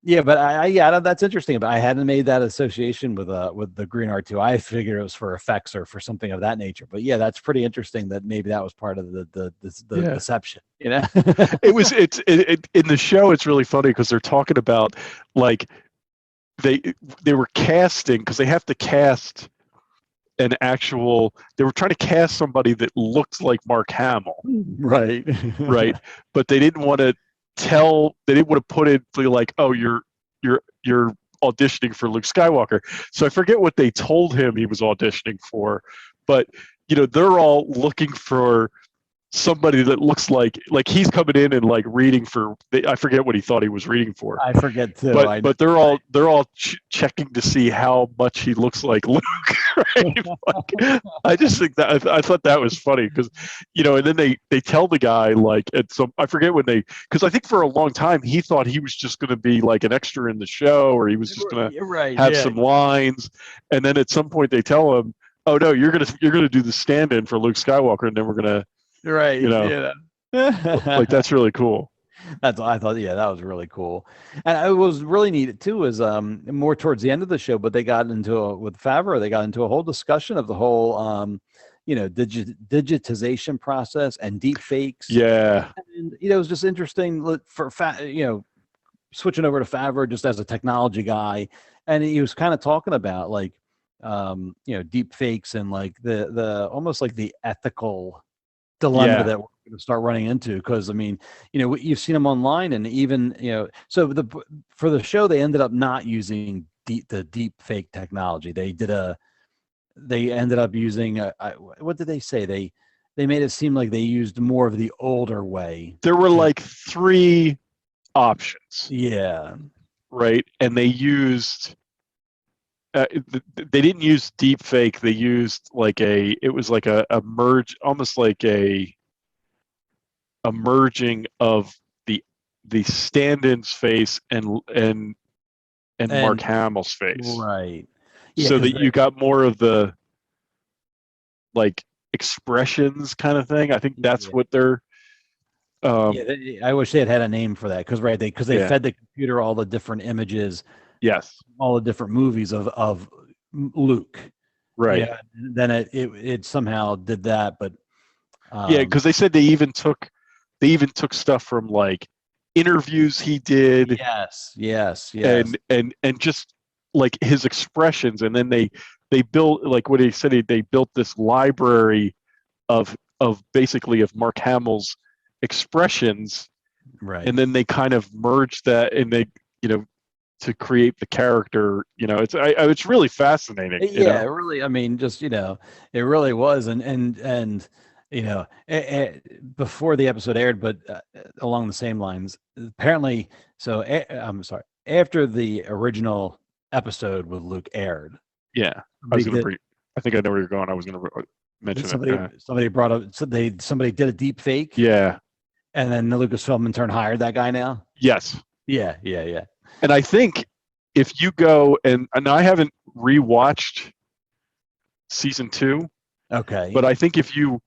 Yeah, but yeah, that's interesting. But I hadn't made that association with the green R2. I figured it was for effects or for something of that nature. But yeah, that's pretty interesting that maybe that was part of the
Yeah.
deception. You know,
In the show. It's really funny because they're talking about like they were casting because they have to cast an actual. They were trying to cast somebody that looked like Mark Hamill,
right?
right? But they didn't want to tell. They didn't want to put it like, oh, you're auditioning for Luke Skywalker. So I forget what they told him he was auditioning for, but they're all looking for somebody that looks like he's coming in and like reading for. I forget what he thought he was reading for.
I forget too.
But they're all checking to see how much he looks like Luke. Right? Like, I just think that I thought that was funny because and then they tell the guy like I forget when because I think for a long time he thought he was just going to be like an extra in the show or he was just going to have some lines, and then at some point they tell him, oh no, you're gonna do the stand-in for Luke Skywalker, and then we're gonna like that's really cool.
I thought, yeah, that was really cool. And it was really neat too is more towards the end of the show, but they got into with Favreau, they got into a whole discussion of the whole digitization process and deep fakes.
Yeah.
And it was just interesting for switching over to Favreau just as a technology guy, and he was kind of talking about like deep fakes and like the almost like the ethical dilemma that we're going to start running into, because I mean, you've seen them online, and even so for the show they ended up not using the deep fake technology. They ended up using what did they say? They made it seem like they used more of the older way.
There were like 3 options.
Yeah.
Right, and they used. They didn't use deep fake. They used it was like a merge, almost like a merging of the stand-in's face and Mark Hamill's face.
Right.
Yeah, so that you got more of the like expressions kind of thing. I think that's what they're.
I wish they had a name for that because they fed the computer all the different images.
Yes.
All the different movies of Luke.
Right.
Yeah. Then it somehow did that, but
because they said they even took stuff from like interviews he did.
Yes.
And just like his expressions, and then they built, like what he said, they built this library of basically of Mark Hamill's expressions.
Right.
And then they kind of merged that, and they to create the character. It's really fascinating.
Yeah, really. I mean, just it really was, and before the episode aired, but along the same lines, apparently. So I'm sorry. After the original episode with Luke aired,
yeah, I was going to bring. I think I know where you're going. I was going to mention
somebody brought up. So somebody did a deep fake.
Yeah,
and then the Lucasfilm intern hired that guy now.
Yes.
Yeah.
And I think if you go and I haven't rewatched season 2.
Okay.
But I think if you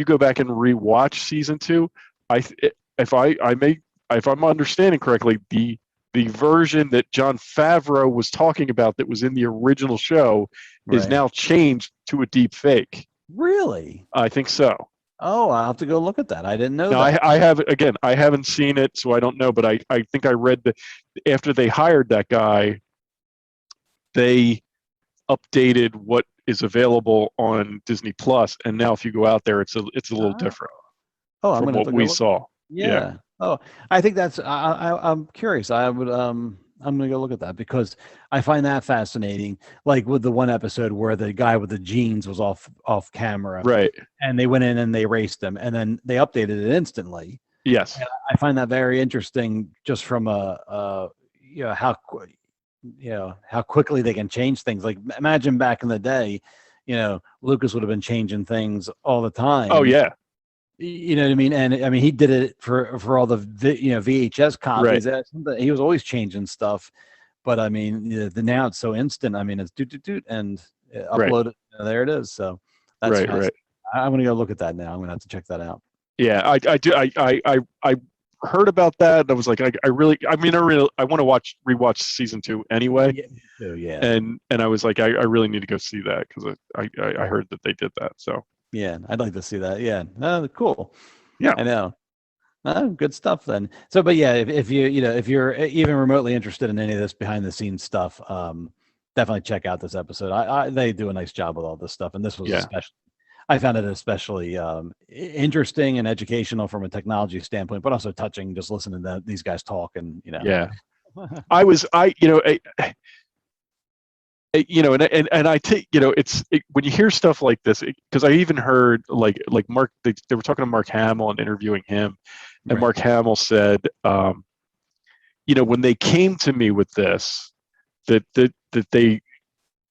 go back and rewatch season 2, if I'm understanding correctly, the version that Jon Favreau was talking about that was in the original show is now changed to a deep fake.
Really?
I think so.
Oh, I'll have to go look at that. I didn't know
that. I haven't seen it, so I don't know, but I think I read that after they hired that guy, they updated what is available on Disney Plus, and now if you go out there, it's a little different from what we saw.
Yeah. Oh, I think that's. I'm curious. I'm going to go look at that because I find that fascinating. Like with the one episode where the guy with the jeans was off camera,
right?
And they went in and they erased him, and then they updated it instantly.
Yes,
and I find that very interesting, just from how quickly they can change things. Like imagine back in the day, Lucas would have been changing things all the time.
Oh yeah.
You know what I mean? And I mean, he did it for all the VHS copies. Right. He was always changing stuff, but I mean, now it's so instant. I mean, it's doot and upload it. There it is. So that's right. I'm going to go look at that now. I'm going to have to check that out.
Yeah, I do. I heard about that, and I was like, I really I want to rewatch season 2 anyway.
Yeah, me too, yeah.
And I was like, I really need to go see that because I heard that they did that. So
Yeah, I'd like to see that. Yeah, cool.
yeah,
I know. Good stuff then. So, but yeah, if if you're even remotely interested in any of this behind the scenes stuff, definitely check out this episode. They do a nice job with all this stuff, and this was especially. I found it especially interesting and educational from a technology standpoint, but also touching just listening to these guys talk and
Yeah, I take when you hear stuff like this, because I even heard like Mark, they were talking to Mark Hamill and interviewing him, and
Right.
Mark Hamill said, when they came to me with this, that they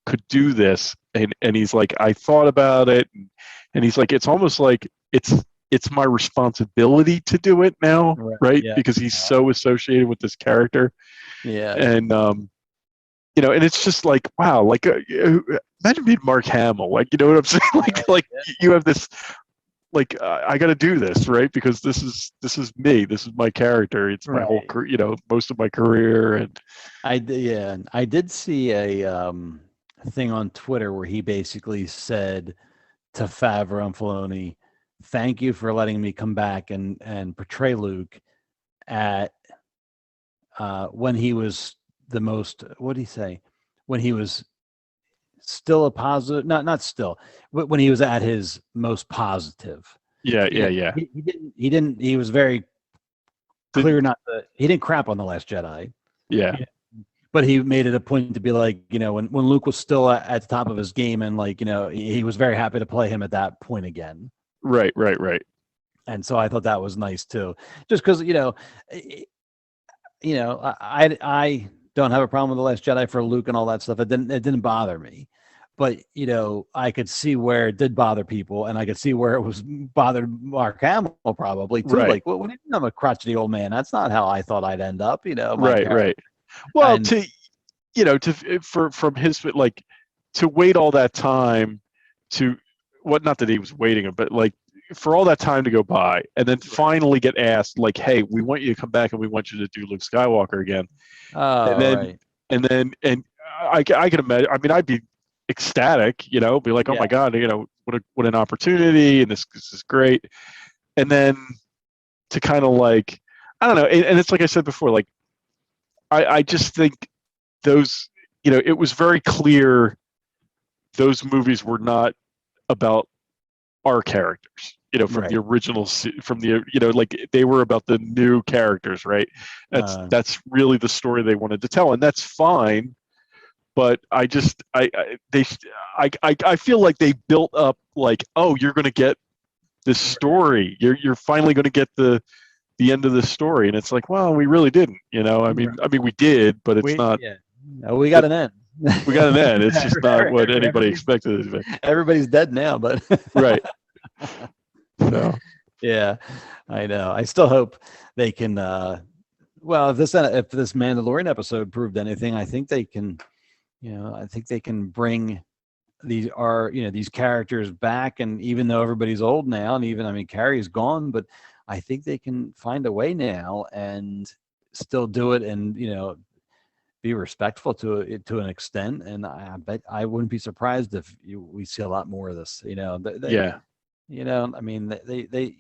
could do this, and he's like, I thought about it, and he's like, it's almost like it's my responsibility to do it now, right?
Yeah.
Because he's so associated with this character.
Yeah.
And and it's just like, wow, like imagine being Mark Hamill, like, you know what I'm saying? Like you have this, like, I got to do this, right? Because this is me, this is my character, it's my whole career, most of my career. And
I did see a thing on Twitter where he basically said to Favreau and Filoni, "Thank you for letting me come back and portray Luke at when he was the most, what did he say? When he was still a positive, not still, when he was at his most positive."
Yeah.
He was very clear he didn't crap on The Last Jedi.
Yeah.
But he made it a point to be like, when Luke was still at the top of his game, and like, he was very happy to play him at that point again.
Right.
And so I thought that was nice too, just because I don't have a problem with The Last Jedi for Luke and all that stuff. It didn't bother me, but I could see where it did bother people, and I could see where it was bothered Mark Hamill probably too.
Right.
Like, what do you mean I'm a crotchety old man? That's not how I thought I'd end up.
Right. Well, from his, like, to wait all that time not that he was waiting, but like for all that time to go by, and then finally get asked, like, hey, we want you to come back and we want you to do Luke Skywalker again. And I can imagine, I mean, I'd be ecstatic, be like, oh my God, what an opportunity, and this is great. And then to kind of like, I don't know, and it's like I said before, like, I just think those, it was very clear those movies were not about our characters, from the original, from the, like, they were about the new characters, right? That's really the story they wanted to tell, and that's fine. But I feel like they built up, like, oh, you're going to get this story, you're finally going to get the end of the story, and it's like, well, we really didn't, I mean we did, but it's not.
Yeah. No, we got an end.
We got an end. It's just not what anybody expected it to be.
Everybody's dead now, but
right. So
yeah, I know. I still hope they can. Well, if this Mandalorian episode proved anything, I think they can. I think they can bring these characters back, and even though everybody's old now, and even, I mean, Carrie's gone, but I think they can find a way now and still do it, and be respectful to it to an extent. And I bet I wouldn't be surprised if we see a lot more of this.
Yeah.
I mean, they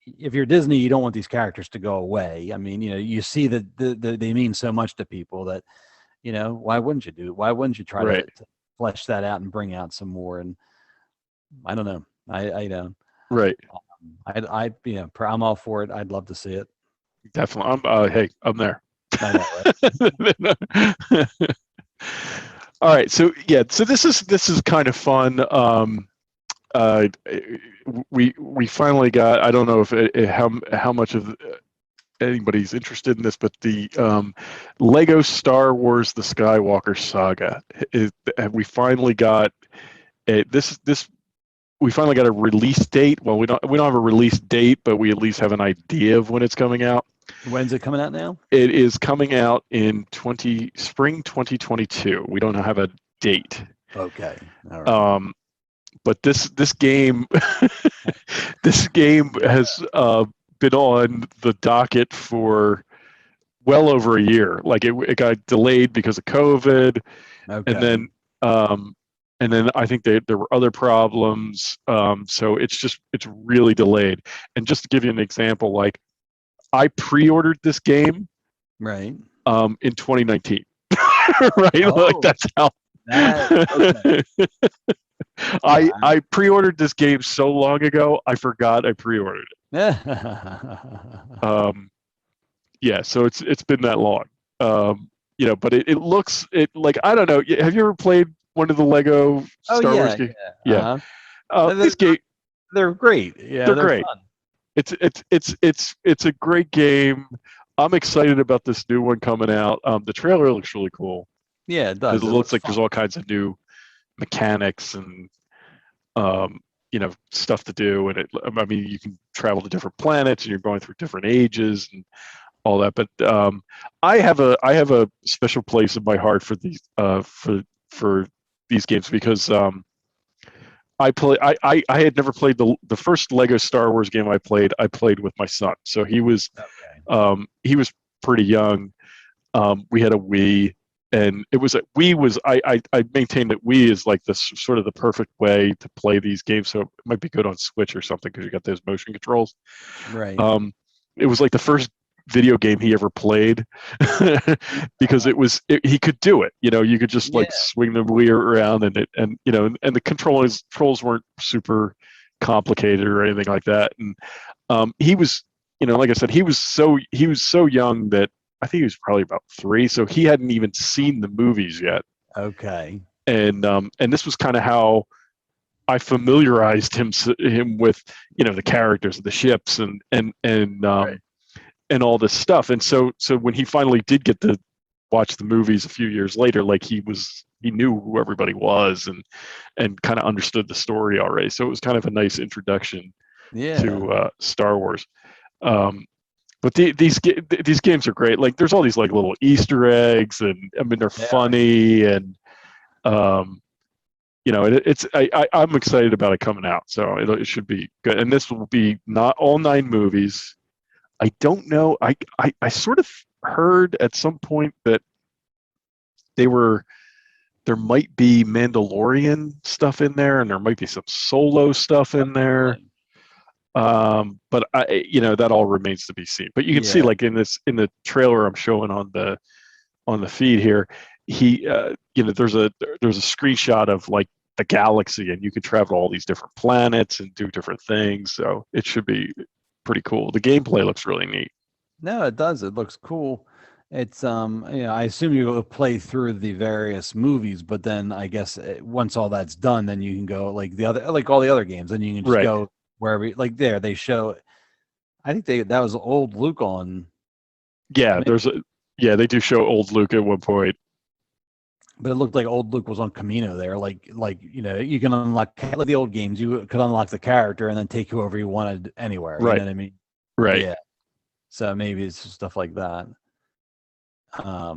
if you're Disney, you don't want these characters to go away. I mean, you see that they mean so much to people that, why wouldn't you try to flesh that out and bring out some more? And I don't know. I don't.
Right.
I'm all for it. I'd love to see it.
Definitely. Hey, I'm there.
I know, right?
All right. So this is kind of fun. We finally got, I don't know if how much of anybody's interested in this, but the Lego Star Wars The Skywalker Saga, we finally got we finally got a release date. Well, we don't have a release date, but we at least have an idea of when it's coming out.
When's it coming out now?
It is coming out in spring 2022. We don't have a date.
Okay. All right.
But this game this game has been on the docket for well over a year. Like it got delayed because of COVID,
Okay.
and then I think there were other problems. So it's really delayed. And just to give you an example, like I pre-ordered this game
Right.
in 2019. Right?
Oh.
Like that's how
Okay.
I pre-ordered this game so long ago, I forgot I pre-ordered it. Yeah, so it's been that long. But it looks like, I don't know. Have you ever played one of the Lego Star Wars games? Yeah. This game,
They're great. Yeah,
they're great.
fun.
It's a great game. I'm excited about this new one coming out. The trailer looks really cool.
Yeah, it does.
It looks like there's all kinds of new mechanics and stuff to do, and I mean, you can travel to different planets, and you're going through different ages and all that. But I have a special place in my heart for these for these games because I had never played the first Lego Star Wars game I played with my son. So he was pretty young. We had a Wii, and I maintain that Wii is like this sort of the perfect way to play these games. So it might be good on Switch or something because you got those motion controls.
Right.
It was like the first video game he ever played because he could do it. You could just like swing the Wii around and the controls weren't super complicated or anything like that. And he was, like I said, he was so young that I think he was probably about 3, so he hadn't even seen the movies yet.
Okay.
And this was kind of how I familiarized him with the characters of the ships and
Right.
and all this stuff. And so when he finally did get to watch the movies a few years later, like he knew who everybody was and kind of understood the story already. So it was kind of a nice introduction to Star Wars. But these games are great. Like there's all these like little Easter eggs, and I mean they're funny, and I'm excited about it coming out. So it should be good. And this will be not all 9 movies. I don't know. I sort of heard at some point that there might be Mandalorian stuff in there, and there might be some Solo stuff in there. But that all remains to be seen. But you can see, like in the trailer I'm showing on the feed here, there's a screenshot of like the galaxy, and you can travel all these different planets and do different things. So it should be pretty cool. The gameplay looks really neat.
No, it does. It looks cool. It's I assume you will play through the various movies, but then I guess once all that's done, then you can go like all the other games, and you can just go wherever. Like they show. I think that was old Luke on.
Yeah, they do show old Luke at one point.
But it looked like old Luke was on Camino there. Like you can unlock like the old games. You could unlock the character and then take whoever you wanted anywhere.
Right.
You know what I mean?
Right.
Yeah. So maybe it's just stuff like that. I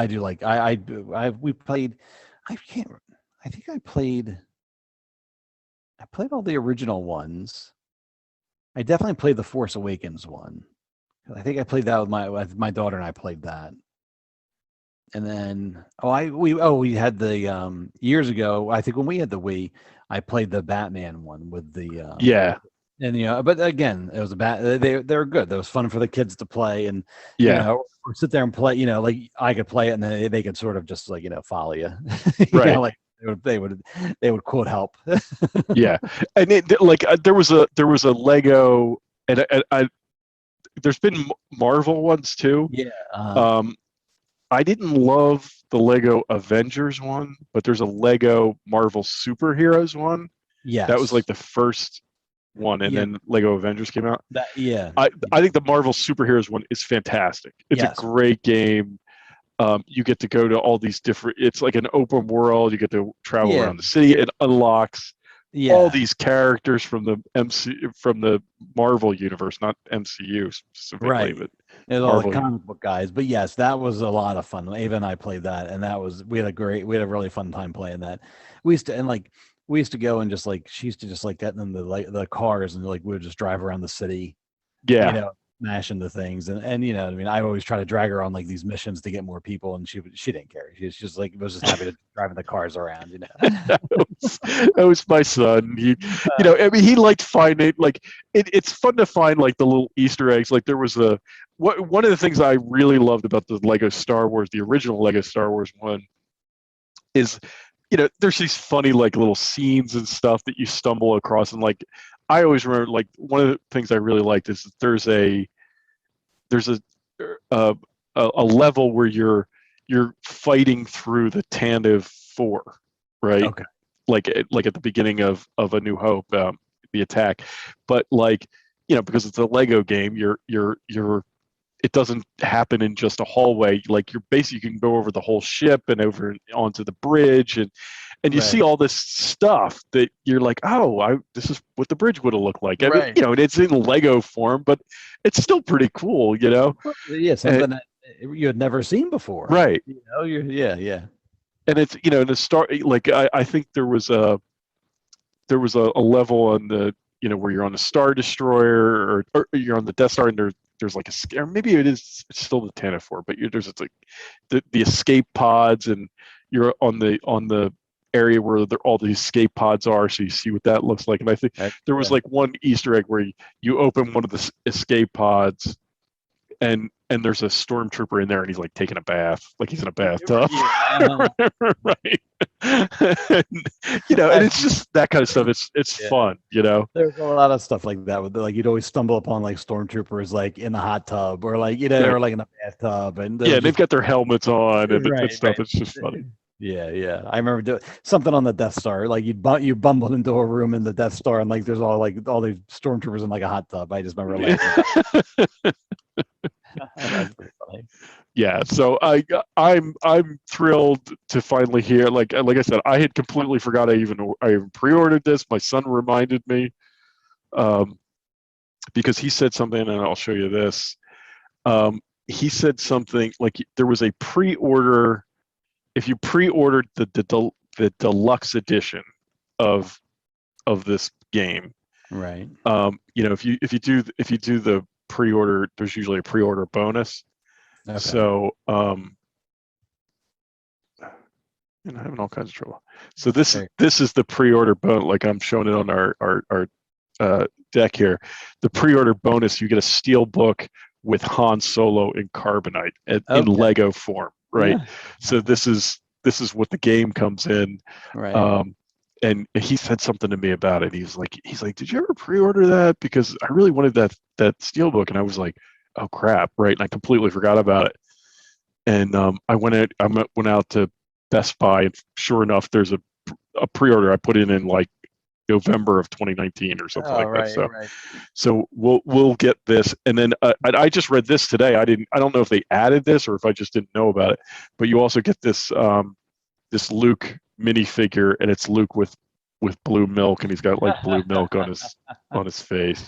do like we played. I think I played all the original ones. I definitely played the Force Awakens one. I think I played that with my daughter, and I played that. And then we had the years ago. I think when we had the Wii, I played the Batman one with the And but again, it was they're good. That was fun for the kids to play, and or sit there and play. Like I could play it, and then they could sort of just like follow you.
Right.
Like they would quote help.
Yeah, and there was a Lego, and there's been Marvel ones too.
Yeah.
I didn't love the Lego Avengers one, but there's a Lego Marvel Superheroes one.
Yeah,
that was like the first one, and then Lego Avengers came out. I think the Marvel Superheroes one is fantastic. It's a great game. You get to go to all these different. It's like an open world. You get to travel around the city. It unlocks all these characters from the Marvel universe, not MCU specifically, but
all the comic book guys. But yes, that was a lot of fun. Ava and I played that, and we had a really fun time playing that. We used to, and like we used to go and just like she used to just like get in the cars and like we would just drive around the city,
Yeah.
you know, smash into things and you know, I mean, I always try to drag her on like these missions to get more people, and she didn't care. She was just like was just happy to driving the cars around, you know.
That was my son. He, you know, I mean, he liked finding like it's fun to find like the little Easter eggs. Like there was one of the things I really loved about the Lego Star Wars, the original Lego Star Wars one, is, you know, there's these funny like little scenes and stuff that you stumble across, and like I always remember like one of the things I really liked is that there's a level where you're fighting through the Tantive 4, right?
Okay.
Like at the beginning of A New Hope, the attack, but like, you know, because it's a Lego game, it doesn't happen in just a hallway. Like you're basically, you can go over the whole ship and over onto the bridge, and you see all this stuff that you're like, oh, this is what the bridge would have looked like. I mean, you know, and it's in Lego form, but it's still pretty cool, you know.
Well, yeah, something that you had never seen before,
right?
You know, yeah.
And it's, you know, the start, like I think there was a level on the, you know, where you're on the Star Destroyer or you're on the Death Star, and there's like a scare. Maybe it's still the Tantive 4, but there's like the escape pods, and you're on the area where all the escape pods are, so you see what that looks like. And I think there was like one Easter egg where you open one of the escape pods, and there's a stormtrooper in there, and he's like taking a bath, like he's in a bathtub. Right. And, you know, and it's just that kind of stuff. It's fun, you know.
There's a lot of stuff like that with like you'd always stumble upon like stormtroopers like in the hot tub or like, you know, or like in a bathtub, and
they've got their helmets on and stuff. It's just funny.
Yeah. I remember doing something on the Death Star. Like you bumbled into a room in the Death Star, and like there's all these stormtroopers in like a hot tub. I just remember laughing. That's pretty funny.
Yeah, so I'm thrilled to finally hear. Like I said, I had completely forgot I even pre-ordered this. My son reminded me, because he said something, and I'll show you this. He said something like there was a pre-order. If you pre-ordered the deluxe edition of this game,
right?
You know, if you do the pre-order, there's usually a pre-order bonus. Okay. So, and I'm having all kinds of trouble. So this is the pre-order bonus. Like I'm showing it on our deck here. The pre-order bonus, you get a steel book with Han Solo in carbonite in Lego form, right? Yeah. So this is what the game comes in,
right?
And he said something to me about it. He's like, did you ever pre-order that? Because I really wanted that steelbook. And I was like, oh crap, right? And I completely forgot about it. And I went out to Best Buy, and sure enough, there's a pre-order I put in like November of 2019 or something like that. So we'll get this. And then I just read this today. I don't know if they added this or if I just didn't know about it. But you also get this this Luke minifigure, and it's Luke with blue milk, and he's got like blue milk on his face.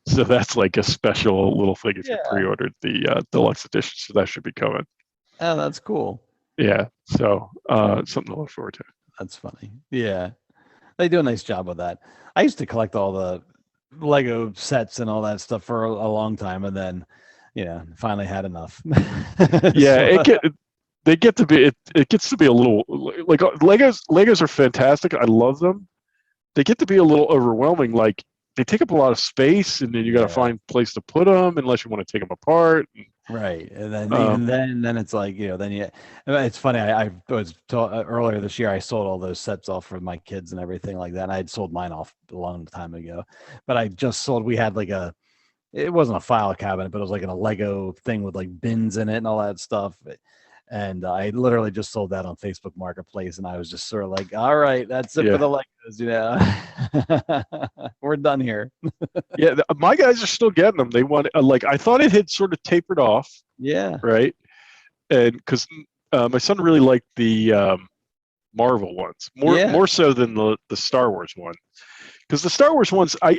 So that's like a special little thing if you pre-ordered the deluxe edition. So that should be coming.
Oh, that's cool.
Yeah. So something to look forward to.
That's funny. Yeah, they do a nice job with that. I used to collect all the Lego sets and all that stuff for a long time, and then finally had enough.
Yeah, it gets to be a little like Legos are fantastic. I love them. They get to be a little overwhelming. Like they take up a lot of space, and then you got to find a place to put them unless you want to take them apart.
Right, and then even then it's like it's funny. I was told earlier this year I sold all those sets off for my kids and everything like that. And I had sold mine off a long time ago, but I just sold. We had it wasn't a file cabinet, but it was like in a Lego thing with like bins in it and all that stuff. And I literally just sold that on Facebook Marketplace, and I was just sort of like, all right, that's it for the Legos, we're done here.
Yeah, my guys are still getting them. They want I thought it had sort of tapered off.
Yeah.
Right. And because my son really liked the Marvel ones more so than the Star Wars one, because the Star Wars ones I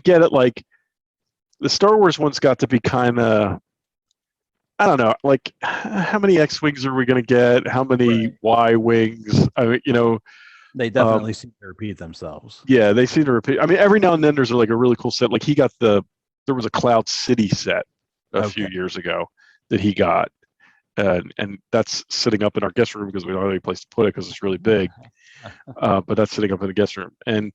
get it, like the Star Wars ones got to be kind of I don't know, like how many X-wings are we going to get? How many Y-wings? I mean,
They definitely seem to repeat themselves.
yeah, they seem to repeat. I mean, every now and then there's like a really cool set. Like there was a Cloud City set a few years ago that he got, and that's sitting up in our guest room because we don't have any place to put it because it's really big. But that's sitting up in the guest room, and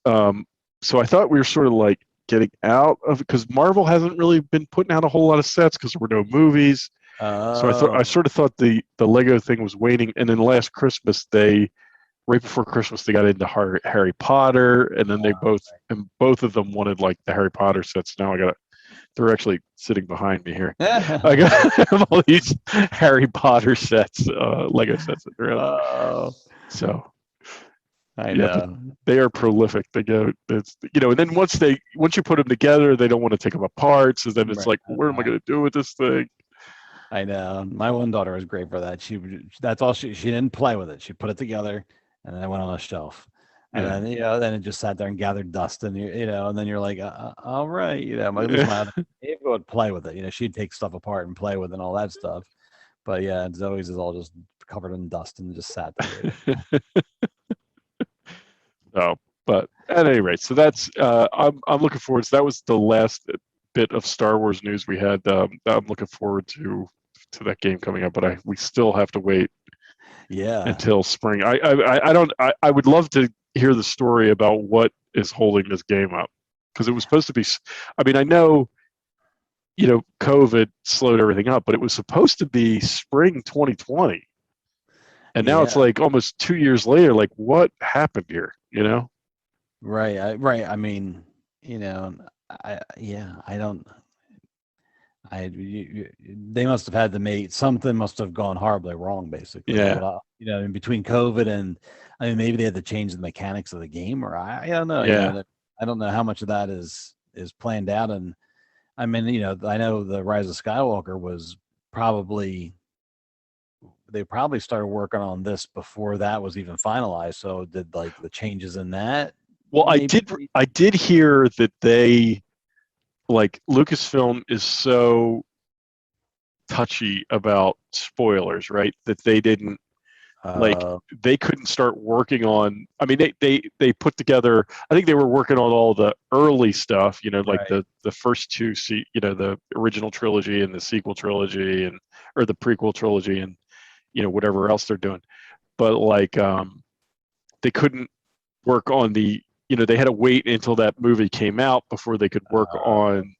so I thought we were sort of like getting out of it because Marvel hasn't really been putting out a whole lot of sets because there were no movies. So I sort of thought the Lego thing was waning, and then last Christmas right before Christmas they got into Harry Potter, and then both of them wanted like the Harry Potter sets. Now they're actually sitting behind me here. I got all these Harry Potter sets, Lego sets that they're out. So
I know
they are prolific. They go, and then once you put them together, they don't want to take them apart. So then it's like, what am I going to do with this thing?
I know. My one daughter was great for that. That's all she didn't play with it. She put it together, and then it went on a shelf. And then then it just sat there and gathered dust, and and then you're like, all right, at least my other Ava would play with it. She'd take stuff apart and play with it and all that stuff. But yeah, Zoe's is all just covered in dust and just sat there.
No, but at any rate, so that's I'm looking forward. So that was the last bit of Star Wars news we had. I'm looking forward to that game coming up, but we still have to wait.
Yeah.
Until spring. I would love to hear the story about what is holding this game up, because it was supposed to be. I mean, I know, COVID slowed everything up, but it was supposed to be spring 2020. And now it's like almost 2 years later. Like, what happened here?
Right. Right. I mean, I don't. They must have had to make something. Must have gone horribly wrong, basically.
Yeah.
But, in between COVID and, I mean, maybe they had to change the mechanics of the game, or I don't know.
Yeah.
I don't know how much of that is planned out. And I mean, I know the Rise of Skywalker was they probably started working on this before that was even finalized. So did like the changes in that?
Well, I did hear that they, like, Lucasfilm is so touchy about spoilers, right? That they didn't they couldn't start working on. I mean, they put together. I think they were working on all the early stuff, like the first two, the original trilogy and the sequel trilogy, or the prequel trilogy, and whatever else they're doing. But like, they couldn't work on the. They had to wait until that movie came out before they could work on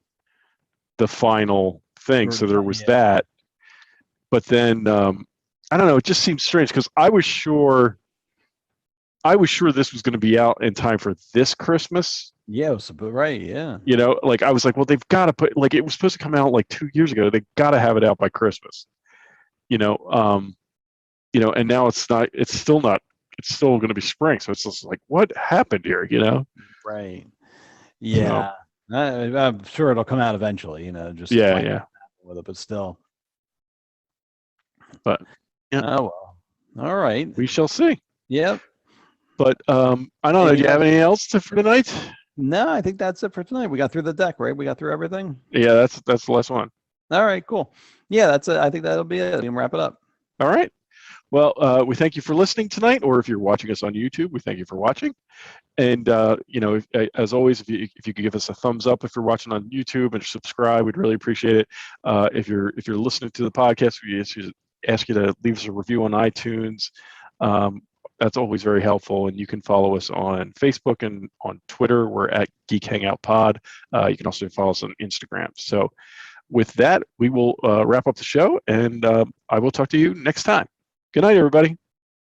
the final thing. So there was that. But then, I don't know, it just seems strange because I was sure this was going to be out in time for this Christmas.
Yeah, right. Yeah.
Like I was like, well, they've got to put, like, it was supposed to come out like 2 years ago. They got to have it out by Christmas, and now it's not, it's still going to be spring. So it's just like, what happened here?
Right. Yeah. I'm sure it'll come out eventually, just with it, but still.
But yeah.
Oh, well. All right.
We shall see.
Yep.
But I don't know. Do you have anything else for tonight?
No, I think that's it for tonight. We got through the deck, right? We got through everything.
Yeah, that's the last one.
All right, cool. Yeah, that's it. I think that'll be it. We can wrap it up.
All right. Well, we thank you for listening tonight, or if you're watching us on YouTube, we thank you for watching. And as always, if you could give us a thumbs up if you're watching on YouTube, and subscribe, we'd really appreciate it. If you're listening to the podcast, we ask you to leave us a review on iTunes. That's always very helpful. And you can follow us on Facebook and on Twitter. We're at Geek Hangout Pod. You can also follow us on Instagram. So with that, we will wrap up the show, and I will talk to you next time. Good night, everybody.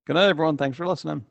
Good night, everyone. Thanks for listening.